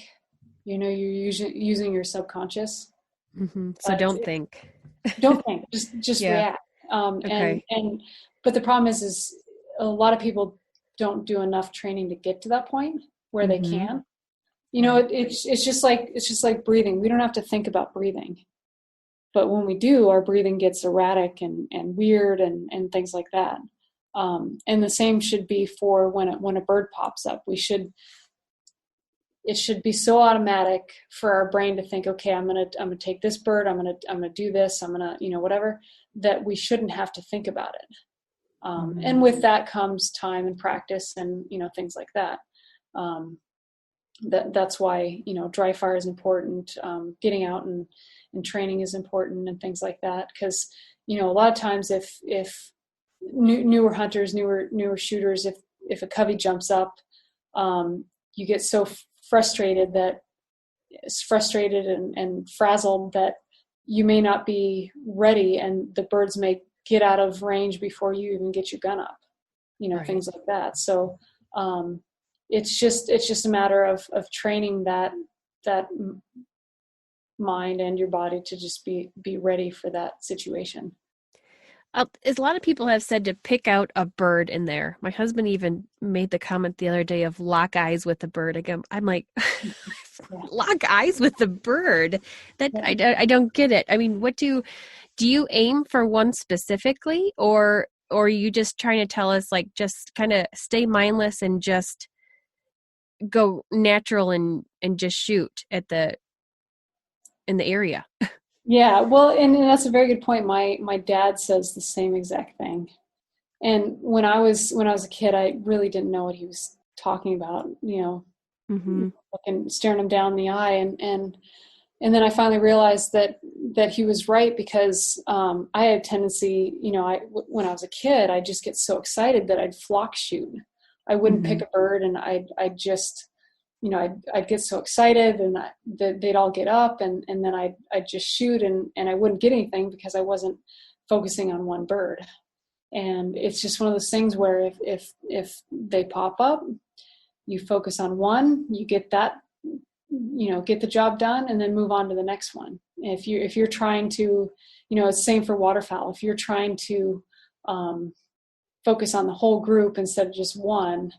Speaker 2: You're using your subconscious.
Speaker 3: Mm-hmm. So don't think.
Speaker 2: Don't think. Just react.
Speaker 3: Okay.
Speaker 2: But the problem is a lot of people don't do enough training to get to that point where they can. It's just like breathing. We don't have to think about breathing, but when we do, our breathing gets erratic and weird and things like that. And the same should be for when a bird pops up. It should be so automatic for our brain to think, okay, I'm gonna take this bird, I'm gonna do this, I'm gonna whatever, that we shouldn't have to think about it. And with that comes time and practice and things like that. That's why Drahthaars is important. Getting out and training is important and things like that, because a lot of times if newer hunters, newer shooters, if a covey jumps up, you get so frustrated and frazzled that you may not be ready, and the birds may get out of range before you even get your gun up,
Speaker 3: Right.
Speaker 2: Things like that. So it's just a matter of training that mind and your body to just be ready for that situation.
Speaker 3: A lot of people have said to pick out a bird in there. My husband even made the comment the other day of lock eyes with the bird. I'm like, lock eyes with the bird? That I don't get it. I mean, what do you aim for one specifically, or are you just trying to tell us, like, just kind of stay mindless and just go natural and just shoot in the area?
Speaker 2: Yeah, well, and that's a very good point. My dad says the same exact thing. And when I was a kid, I really didn't know what he was talking about, looking, staring him down the eye. And then I finally realized that he was right, because I had a tendency, when I was a kid, I'd just get so excited that I'd flock shoot. I wouldn't pick a bird, and I'd just, I'd get so excited, and they'd all get up, and then I'd just shoot, and I wouldn't get anything because I wasn't focusing on one bird. And it's just one of those things where if they pop up, you focus on one, you get that, get the job done, and then move on to the next one. If you're trying to, it's the same for waterfowl. If you're trying to focus on the whole group instead of just one,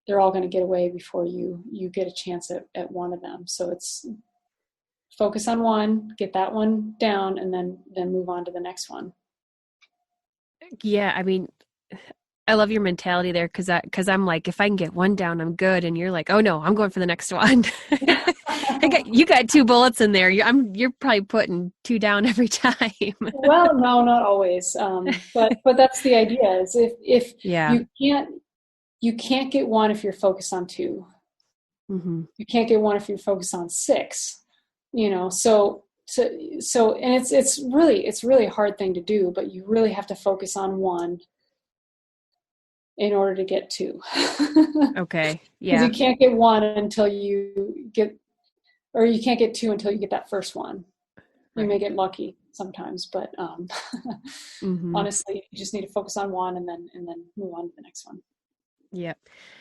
Speaker 2: they're all going to get away before you get a chance at one of them. So it's focus on one, get that one down, and then move on to the next one.
Speaker 3: Yeah, I mean, I love your mentality there, because I'm like, if I can get one down, I'm good. And you're like, oh no, I'm going for the next one. You got 2 bullets in there. You're probably putting 2 down every time.
Speaker 2: Well, no, not always. But that's the idea. Is if you can't get one if you're focused on 2.
Speaker 3: Mm-hmm.
Speaker 2: You can't get one if you're focused on 6. So and it's really a hard thing to do, but you really have to focus on 1 in order to get 2.
Speaker 3: Okay. Yeah.
Speaker 2: Because you can't get 1 until you get, or you can't get 2 until you get that first one. You may get lucky sometimes, but honestly, you just need to focus on 1 and then move on to the next one.
Speaker 3: Yep.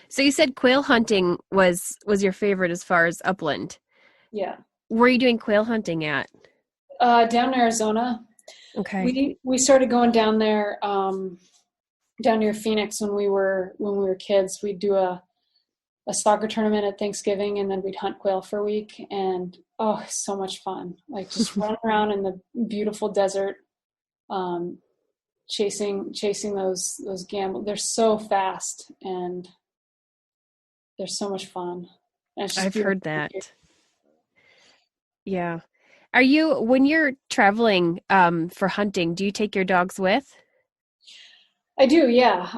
Speaker 3: So you said quail hunting was your favorite as far as upland.
Speaker 2: Yeah.
Speaker 3: Where are you doing quail hunting at?
Speaker 2: Down in Arizona.
Speaker 3: Okay.
Speaker 2: We started going down there down near Phoenix when we were kids. We'd do a soccer tournament at Thanksgiving, and then we'd hunt quail for a week, and so much fun. Like just running around in the beautiful desert, chasing those gamble. They're so fast and they're so much fun.
Speaker 3: I've heard that. Yeah. When you're traveling for hunting, do you take your dogs with?
Speaker 2: I do, yeah.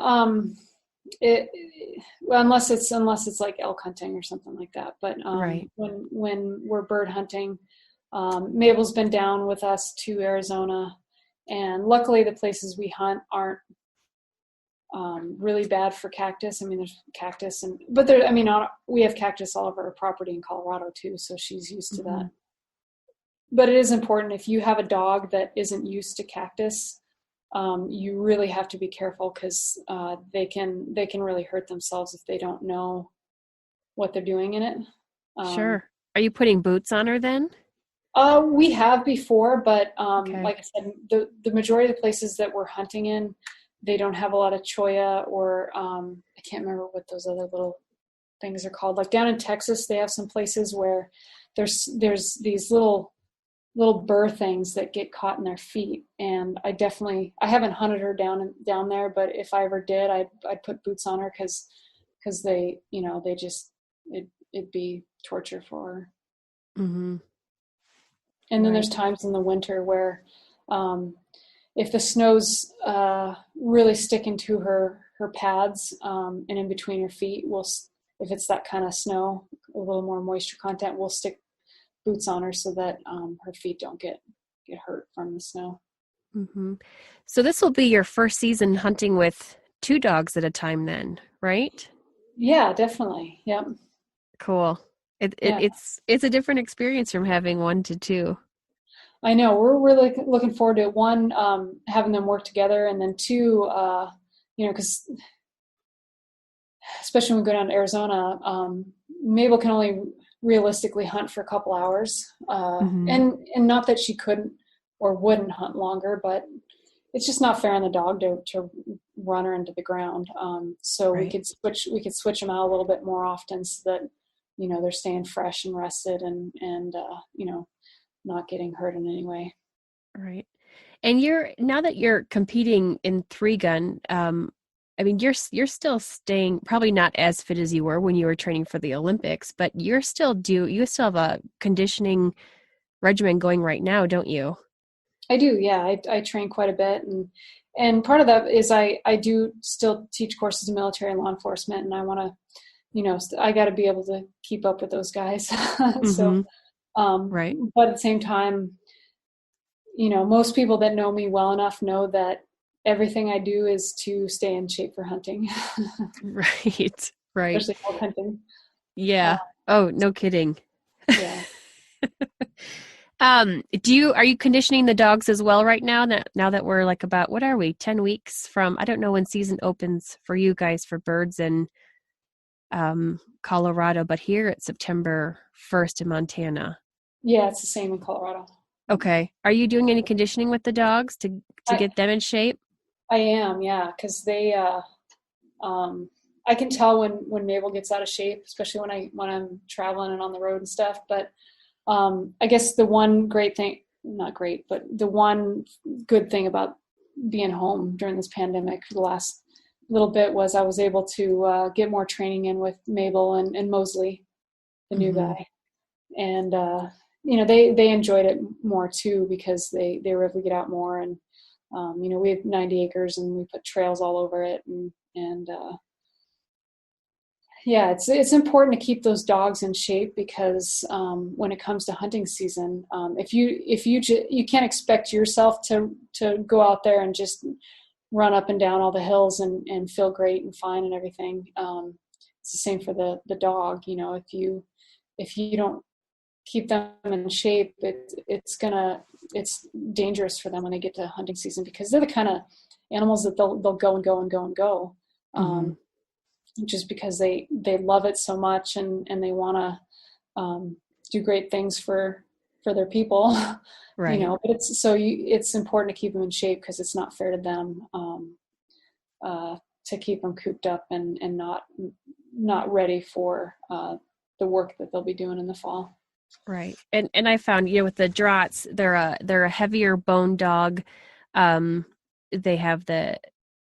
Speaker 2: Well, unless it's like elk hunting or something like that. But
Speaker 3: right.
Speaker 2: when we're bird hunting, Mabel's been down with us to Arizona, and luckily the places we hunt aren't really bad for cactus. I mean, there's cactus but there, I mean, we have cactus all over our property in Colorado too, so she's used to that. But it is important, if you have a dog that isn't used to cactus, you really have to be careful, because they can really hurt themselves if they don't know what they're doing in it.
Speaker 3: Sure. Are you putting boots on her then?
Speaker 2: We have before, but
Speaker 3: Okay.
Speaker 2: like I said, the majority of the places that we're hunting in, they don't have a lot of cholla, or I can't remember what those other little things are called. Like down in Texas, they have some places where there's these little burr things that get caught in their feet. And I haven't hunted her down there, but if I ever did, I'd put boots on her, because they, they just, it'd be torture for her.
Speaker 3: Mm-hmm.
Speaker 2: And then there's times in the winter where, if the snow's really sticking to her pads, and in between her feet, if it's that kind of snow, a little more moisture content, we'll stick boots on her so that her feet don't get hurt from the snow.
Speaker 3: Mm-hmm. So this will be your first season hunting with 2 dogs at a time then, right?
Speaker 2: Yeah, definitely. Yep.
Speaker 3: Cool. It's a different experience from having 1 to 2.
Speaker 2: I know. We're really looking forward to it. 1, having them work together, and then 2, because especially when we go down to Arizona, Mabel can only realistically hunt for a couple hours, and not that she couldn't or wouldn't hunt longer, but it's just not fair on the dog to run her into the ground. So we could switch them out a little bit more often, so that they're staying fresh and rested, and not getting hurt in any way.
Speaker 3: Right. And now that you're competing in 3-gun, I mean, you're still staying probably not as fit as you were when you were training for the Olympics, but you still have a conditioning regimen going right now, don't you?
Speaker 2: I do. Yeah. I train quite a bit. And part of that is I do still teach courses in military and law enforcement, and I want to, I got to be able to keep up with those guys. So,
Speaker 3: right.
Speaker 2: But at the same time, most people that know me well enough know that everything I do is to stay in shape for hunting.
Speaker 3: Right.
Speaker 2: Especially elk hunting.
Speaker 3: Yeah. Oh, no kidding.
Speaker 2: Yeah.
Speaker 3: Are you conditioning the dogs as well right now that we're like about, what are we, 10 weeks from, I don't know when season opens for you guys for birds in Colorado, but here it's September 1st in Montana.
Speaker 2: Yeah, it's the same in Colorado.
Speaker 3: Okay. Are you doing any conditioning with the dogs to get them in shape?
Speaker 2: I am, yeah, because they, I can tell when Mabel gets out of shape, especially when I'm traveling and on the road and stuff. But I guess the one not great, but the one good thing about being home during this pandemic for the last little bit was I was able to get more training in with Mabel and Mosley, the new guy, and they enjoyed it more too, because they were able to get out more, and we have 90 acres and we put trails all over it, and yeah, it's important to keep those dogs in shape, because when it comes to hunting season, if you can't expect yourself to go out there and just run up and down all the hills and feel great and fine and everything. It's the same for the dog. If you don't keep them in shape, it's dangerous for them when they get to hunting season, because they're the kind of animals that they'll go and go and go and go. Just because they love it so much, and they want to do great things for their people,
Speaker 3: right?
Speaker 2: But it's important to keep them in shape, because it's not fair to them to keep them cooped up and not ready for the work that they'll be doing in the fall.
Speaker 3: Right, and I found with the Drahts, they're a heavier bone dog. They have the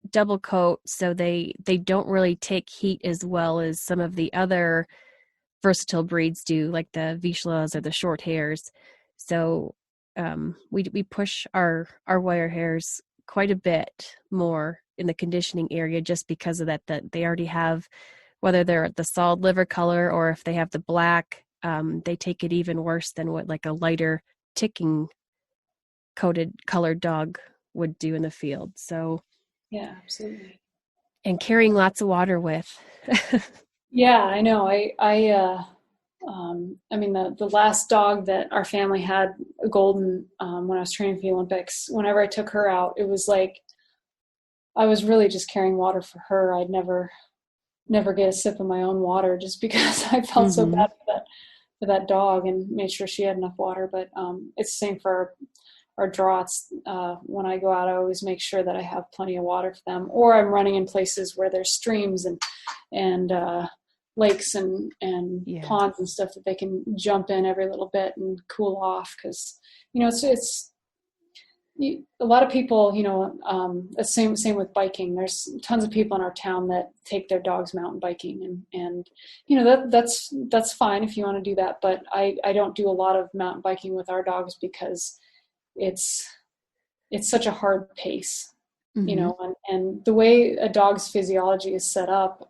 Speaker 3: double coat, so they don't really take heat as well as some of the other versatile breeds do, like the Vizslas or the short hairs. So we push our wire hairs quite a bit more in the conditioning area, just because of that they already have, whether they're the solid liver color or if they have the black, they take it even worse than what like a lighter ticking coated colored dog would do in the field. So
Speaker 2: yeah, absolutely.
Speaker 3: And carrying lots of water with.
Speaker 2: Yeah, I know. I mean, the last dog that our family had, a golden, when I was training for the Olympics, whenever I took her out, it was like I was really just carrying water for her. I'd never get a sip of my own water just because I felt so bad for that dog and made sure she had enough water. But it's the same for our Drahts. When I go out, I always make sure that I have plenty of water for them, or I'm running in places where there's streams and lakes and ponds and stuff that they can jump in every little bit and cool off. Because it's a lot of people, same with biking. There's tons of people in our town that take their dogs mountain biking, and that's fine if you want to do that. But I don't do a lot of mountain biking with our dogs because it's such a hard pace, and the way a dog's physiology is set up,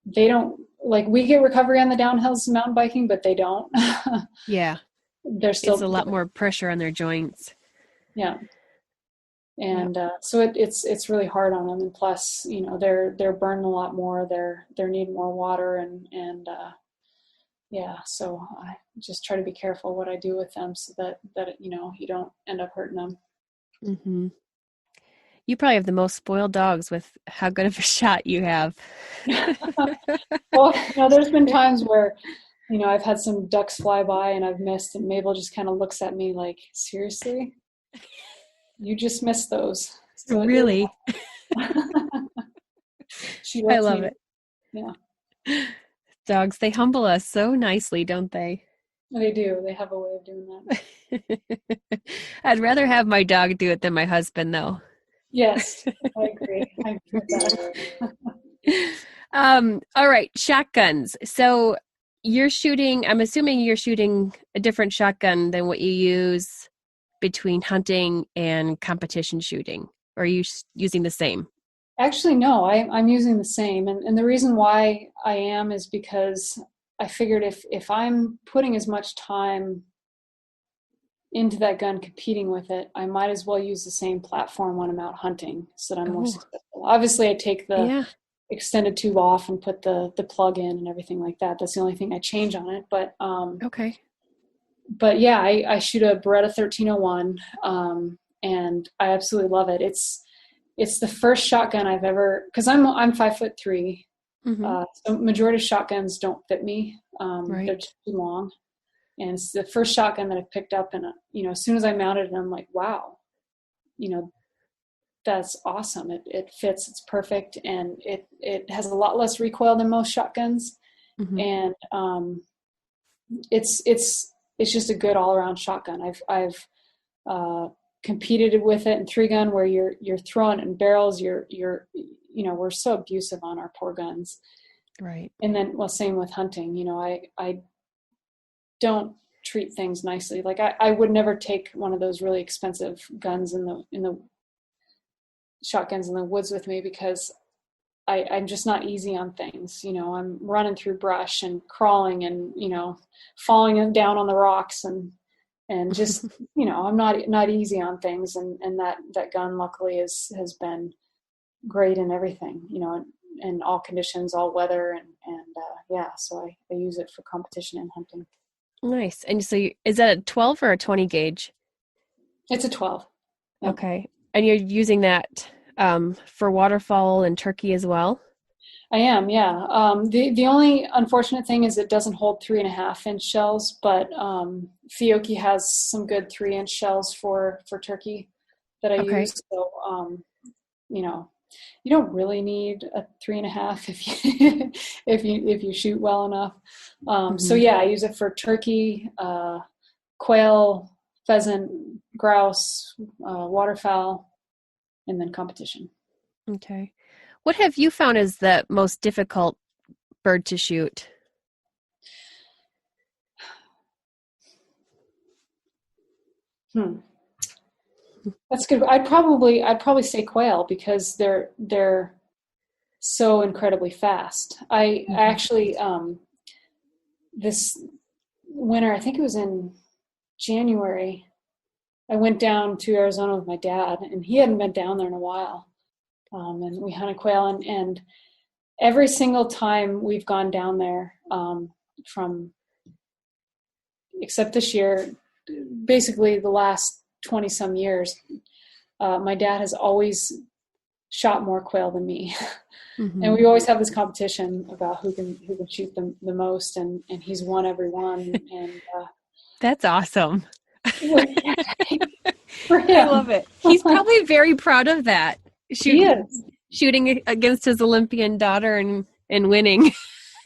Speaker 2: they don't, like, we get recovery on the downhills mountain biking, but they don't.
Speaker 3: Yeah.
Speaker 2: There's still
Speaker 3: a lot more pressure on their joints.
Speaker 2: Yeah. And so it's really hard on them. And plus, they're burning a lot more. They're needing more water and so I just try to be careful what I do with them so that you don't end up hurting them.
Speaker 3: Mm-hmm. You probably have the most spoiled dogs with how good of a shot you have.
Speaker 2: Well, there's been times where, I've had some ducks fly by and I've missed, and Mabel just kind of looks at me like, seriously? You just missed those. So
Speaker 3: really? I love it.
Speaker 2: Yeah.
Speaker 3: Dogs, they humble us so nicely, don't they?
Speaker 2: They do. They have a way of doing that.
Speaker 3: I'd rather have my dog do it than my husband, though.
Speaker 2: Yes, I agree. I agree with that.
Speaker 3: All right, shotguns. So I'm assuming you're shooting a different shotgun than what you use between hunting and competition shooting. Or are you using the same?
Speaker 2: Actually, no, I'm using the same. And the reason why I am is because I figured if I'm putting as much time into that gun competing with it, I might as well use the same platform when I'm out hunting so that I'm more successful. Obviously, I take the extended tube off and put the plug in and everything like that. That's the only thing I change on it. But
Speaker 3: okay.
Speaker 2: But yeah, I shoot a Beretta 1301, and I absolutely love it. It's the first shotgun I've ever, because I'm 5'3". Mm-hmm. So majority of shotguns don't fit me.
Speaker 3: Right.
Speaker 2: They're too long. And it's the first shotgun that I picked up, and as soon as I mounted it, I'm like, wow, that's awesome. It fits, it's perfect, and it has a lot less recoil than most shotguns, and it's just a good all around shotgun. I've competed with it in 3-gun where you're throwing it in barrels. We're so abusive on our poor guns,
Speaker 3: right? And
Speaker 2: then same with hunting. I don't treat things nicely. Like I would never take one of those really expensive guns in the shotguns in the woods with me because I'm just not easy on things. I'm running through brush and crawling and, falling down on the rocks and just, I'm not easy on things. And that gun luckily has been great in everything, in all conditions, all weather. So I use it for competition and hunting.
Speaker 3: Nice. And so is that a 12 or a 20 gauge?
Speaker 2: It's a 12. Yep.
Speaker 3: Okay. And you're using that for waterfowl and turkey as well?
Speaker 2: I am, yeah. The only unfortunate thing is it doesn't hold 3.5-inch shells, but Fiocchi has some good 3-inch shells for turkey that I use. So, you don't really need a 3.5 if you shoot well enough. So yeah, I use it for turkey, quail, pheasant, grouse, waterfowl, and then competition.
Speaker 3: Okay. What have you found is the most difficult bird to shoot?
Speaker 2: That's good. I'd probably say quail because they're so incredibly fast. I actually this winter, I think it was in January, I went down to Arizona with my dad, and he hadn't been down there in a while. and we hunted quail, and every single time we've gone down there, except this year, basically the last 20 some years, my dad has always shot more quail than me.
Speaker 3: Mm-hmm.
Speaker 2: And we always have this competition about who can shoot them the most, and he's won every one. And
Speaker 3: That's awesome.
Speaker 2: for him.
Speaker 3: I love it. He's probably very proud of that.
Speaker 2: He is.
Speaker 3: Shooting against his Olympian daughter and winning.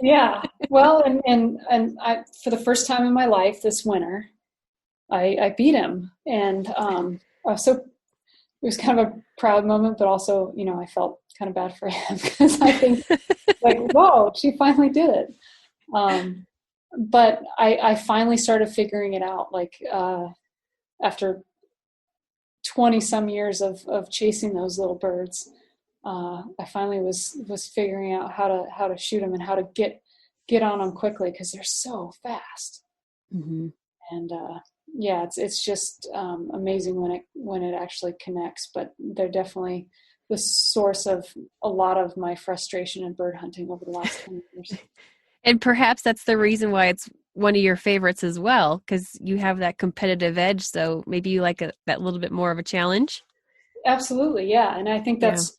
Speaker 2: Yeah. Well, and I, for the first time in my life this winter, I beat him, and so it was kind of a proud moment, but also, I felt kind of bad for him because I think like, whoa, she finally did it. But I finally started figuring it out, like after 20 some years of chasing those little birds. I finally was figuring out how to shoot them and how to get on them quickly because they're so fast.
Speaker 3: Mm-hmm.
Speaker 2: And yeah, it's just amazing when it actually connects. But they're definitely the source of a lot of my frustration in bird hunting over the last 20 years.
Speaker 3: And perhaps that's the reason why it's one of your favorites as well, because you have that competitive edge. So maybe you like that little bit more of a challenge.
Speaker 2: Absolutely, yeah. And I think that's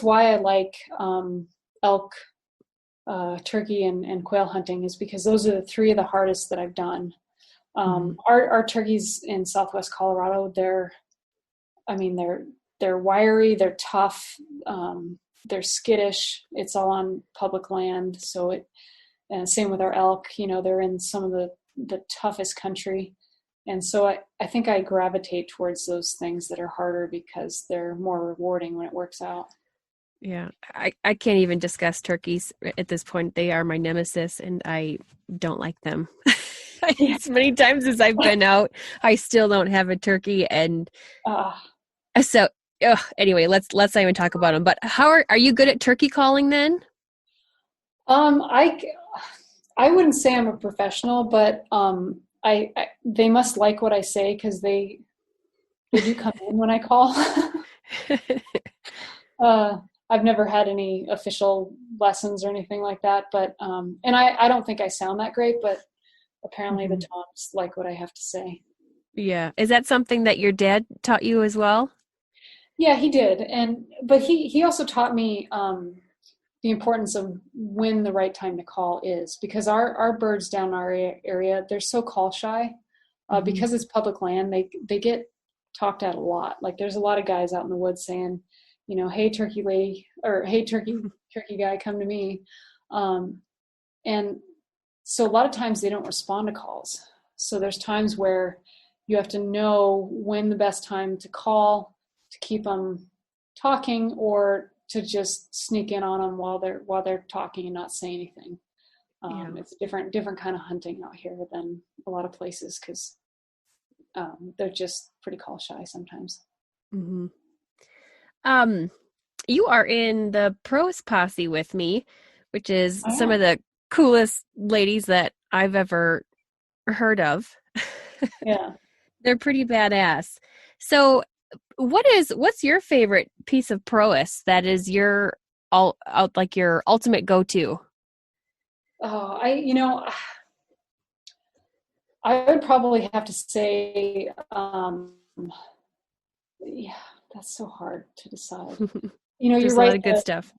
Speaker 2: why I like elk, turkey, and quail hunting, is because those are the three of the hardest that I've done. Our turkeys in Southwest Colorado, they're wiry, they're tough, they're skittish. It's all on public land, so and same with our elk. They're in some of the toughest country, and so I think I gravitate towards those things that are harder because they're more rewarding when it works out.
Speaker 3: Yeah, I can't even discuss turkeys at this point. They are my nemesis, and I don't like them. As many times as I've been out, I still don't have a turkey, and so anyway, let's not even talk about them. But how are you good at turkey calling then?
Speaker 2: I wouldn't say I'm a professional, but I they must like what I say because they do come in when I call. I've never had any official lessons or anything like that, but and I don't think I sound that great, but apparently the toms like what I have to say.
Speaker 3: Yeah. Is that something that your dad taught you as well?
Speaker 2: Yeah, he did. But he also taught me the importance of when the right time to call is, because our birds down our area, they're so call shy because it's public land. They get talked at a lot. Like there's a lot of guys out in the woods saying, hey, turkey lady, or hey, turkey guy, come to me. And so a lot of times they don't respond to calls. So there's times where you have to know when the best time to call to keep them talking, or to just sneak in on them while they're talking and not say anything. It's a different kind of hunting out here than a lot of places because they're just pretty call shy sometimes.
Speaker 3: Mm-hmm. You are in the Prois posse with me, which is some of the coolest ladies that I've ever heard of.
Speaker 2: Yeah.
Speaker 3: They're pretty badass. So what's your favorite piece of Prois that is your ultimate go-to?
Speaker 2: Oh, I would probably have to say, yeah, that's so hard to decide.
Speaker 3: There's
Speaker 2: you're
Speaker 3: a
Speaker 2: right.
Speaker 3: lot of good stuff.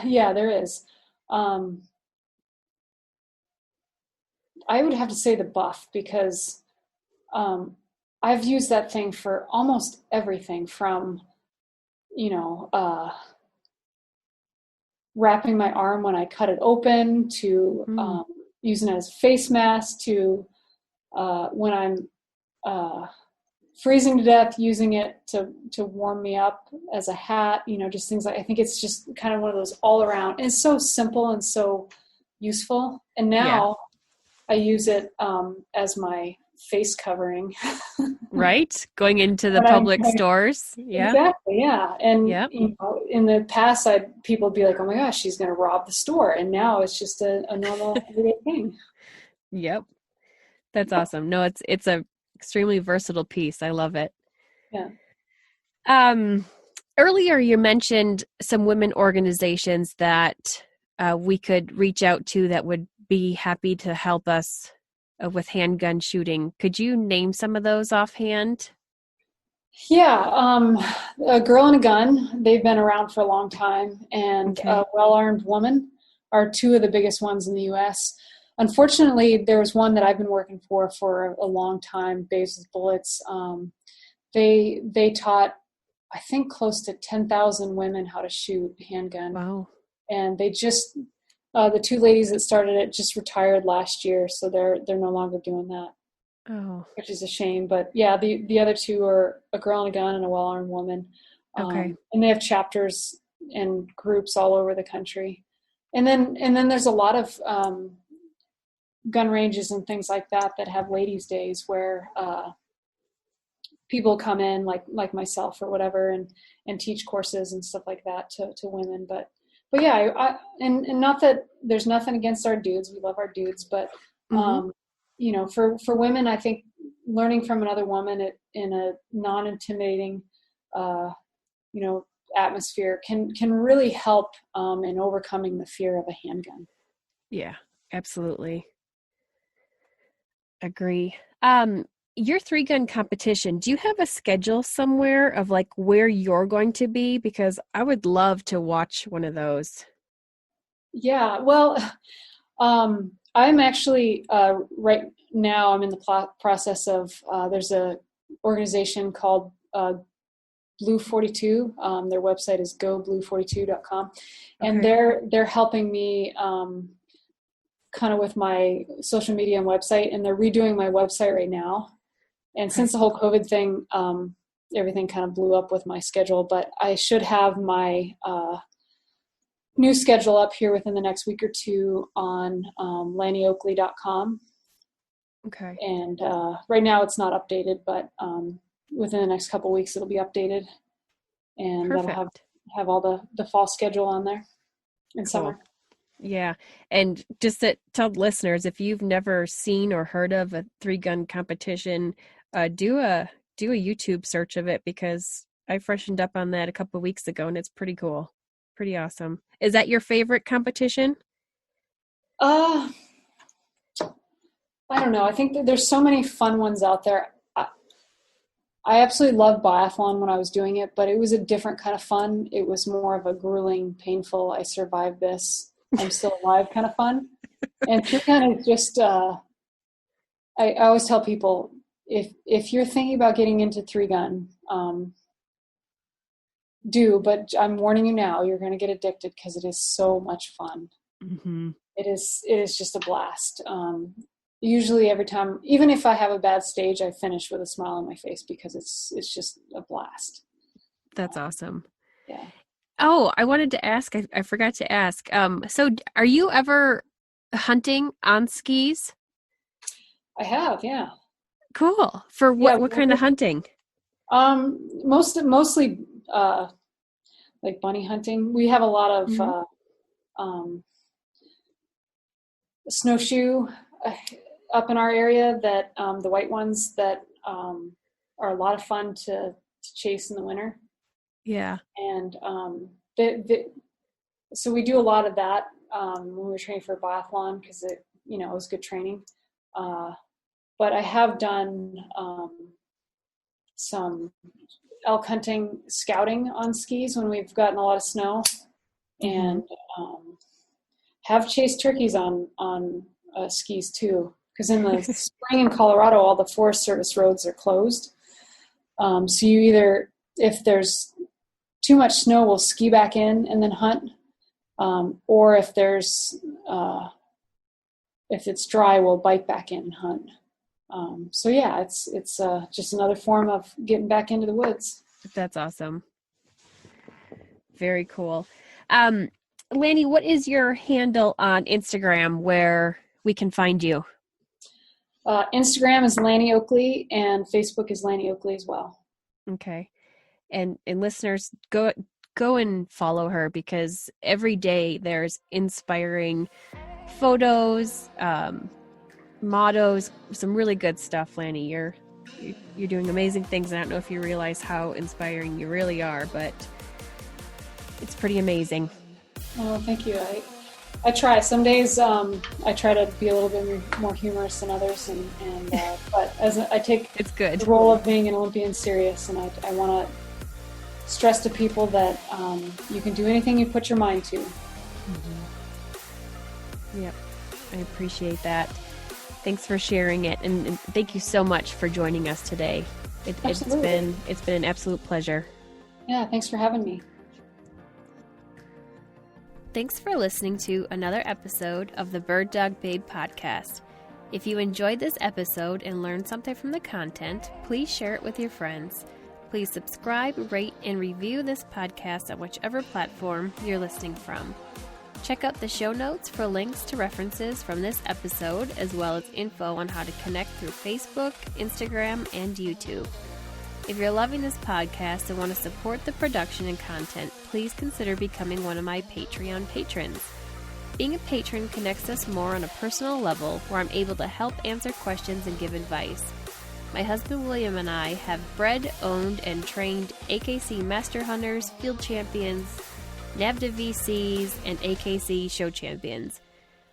Speaker 2: Yeah, there is. I would have to say the buff because I've used that thing for almost everything from, wrapping my arm when I cut it open to using it as a face mask to when I'm freezing to death, using it to warm me up as a hat, just things like, I think it's just kind of one of those all around, and it's so simple and so useful. And now I use it as my face covering.
Speaker 3: Right? Going into the public stores. Yeah.
Speaker 2: Exactly. Yeah. And in the past, people would be like, oh my gosh, she's going to rob the store. And now it's just a normal everyday thing.
Speaker 3: Yep. That's awesome. No, it's a extremely versatile piece. I love it.
Speaker 2: Yeah.
Speaker 3: Earlier, you mentioned some women organizations that we could reach out to that would be happy to help us with handgun shooting. Could you name some of those offhand?
Speaker 2: Yeah, A Girl and a Gun, they've been around for a long time, and
Speaker 3: Okay.
Speaker 2: Well-Armed Woman are two of the biggest ones in the U.S. Unfortunately, there was one that I've been working for a long time, Babes with Bullets. They taught, I think, close to 10,000 women how to shoot handgun.
Speaker 3: Wow.
Speaker 2: And they just, the two ladies that started it just retired last year, so they're no longer doing that.
Speaker 3: Oh,
Speaker 2: Which is a shame, but yeah, the other two are A Girl and a Gun and a Well-Armed Woman.
Speaker 3: okay.
Speaker 2: And they have chapters and groups all over the country. And then there's a lot of gun ranges and things like that have ladies' days where people come in like myself or whatever and teach courses and stuff like that to women. But yeah, and not that there's nothing against our dudes. We love our dudes, but for women, I think learning from another woman in a non-intimidating, atmosphere can really help in overcoming the fear of a handgun.
Speaker 3: Yeah, absolutely. Agree. Your 3-gun competition, do you have a schedule somewhere of like where you're going to be? Because I would love to watch one of those.
Speaker 2: Yeah, well, I'm actually right now. I'm in the process of. There's a organization called Blue 42. Their website is goblue42.com, and they're helping me kind of with my social media and website, and they're redoing my website right now. And since the whole COVID thing, everything kind of blew up with my schedule. But I should have my new schedule up here within the next week or two on lannyoakley.com.
Speaker 3: Okay.
Speaker 2: And right now it's not updated, but within the next couple of weeks it'll be updated. And
Speaker 3: Perfect.
Speaker 2: that'll have all the fall schedule on there in summer.
Speaker 3: Yeah. And just to tell listeners, if you've never seen or heard of a 3-gun competition, do a YouTube search of it, because I freshened up on that a couple of weeks ago and it's pretty cool. Pretty awesome. Is that your favorite competition?
Speaker 2: I don't know. I think that there's so many fun ones out there. I absolutely loved biathlon when I was doing it, but it was a different kind of fun. It was more of a grueling, painful, I survived this, I'm still alive kind of fun. And 3-gun is just, I always tell people, if you're thinking about getting into 3-gun, but I'm warning you now, you're going to get addicted because it is so much fun.
Speaker 3: Mm-hmm.
Speaker 2: It is just a blast. Usually every time, even if I have a bad stage, I finish with a smile on my face because it's just a blast.
Speaker 3: That's awesome.
Speaker 2: Yeah.
Speaker 3: Oh, I wanted to ask, I forgot to ask. So are you ever hunting on skis?
Speaker 2: I have, yeah.
Speaker 3: Cool. For what kind of hunting?
Speaker 2: Mostly like bunny hunting. We have a lot of snowshoe up in our area that the white ones that are a lot of fun to chase in the winter.
Speaker 3: Yeah.
Speaker 2: And so we do a lot of that when we were training for biathlon because it was good training. But I have done some elk hunting, scouting on skis when we've gotten a lot of snow, and have chased turkeys on skis too. Because in the spring in Colorado, all the Forest Service roads are closed. So you either, if there's too much snow, we'll ski back in and then hunt. Or if it's dry, we'll bike back in and hunt. So yeah, it's just another form of getting back into the woods.
Speaker 3: That's awesome. Very cool. Lanny, what is your handle on Instagram where we can find you?
Speaker 2: Instagram is Lanny Oakley and Facebook is Lanny Oakley as well.
Speaker 3: Okay. And listeners, go and follow her because every day there's inspiring photos, mottos, some really good stuff, Lanny. You're doing amazing things. I don't know if you realize how inspiring you really are, but pretty amazing.
Speaker 2: Oh, thank you. I try. Some days I try to be a little bit more humorous than others, but as I take
Speaker 3: It's good.
Speaker 2: the role of being an Olympian serious, and I want to stress to people that you can do anything you put your mind to.
Speaker 3: Yep, I appreciate that. Thanks for sharing it, and thank you so much for joining us today. It's been an absolute pleasure.
Speaker 2: Yeah, thanks for having me.
Speaker 3: Thanks for listening to another episode of the Bird Dog Babe podcast. If you enjoyed this episode and learned something from the content, please share it with your friends. Please subscribe, rate, and review this podcast on whichever platform you're listening from. Check out the show notes for links to references from this episode, as well as info on how to connect through Facebook, Instagram, and YouTube. If you're loving this podcast and want to support the production and content, please consider becoming one of my Patreon patrons. Being a patron connects us more on a personal level, where I'm able to help answer questions and give advice. My husband William and I have bred, owned, and trained AKC Master Hunters, Field Champions, NAVDA VCs, and AKC Show Champions.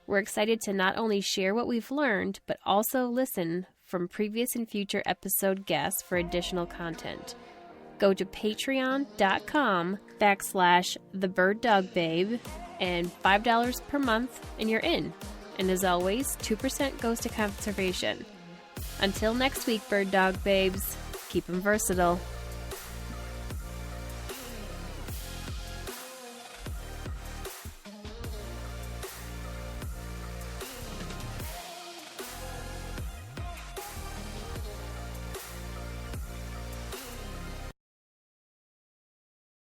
Speaker 3: We're excited to not only share what we've learned, but also listen from previous and future episode guests for additional content. Go to patreon.com/thebirddogbabe and $5 per month and you're in. And as always, 2% goes to conservation. Until next week, bird dog babes, keep them versatile.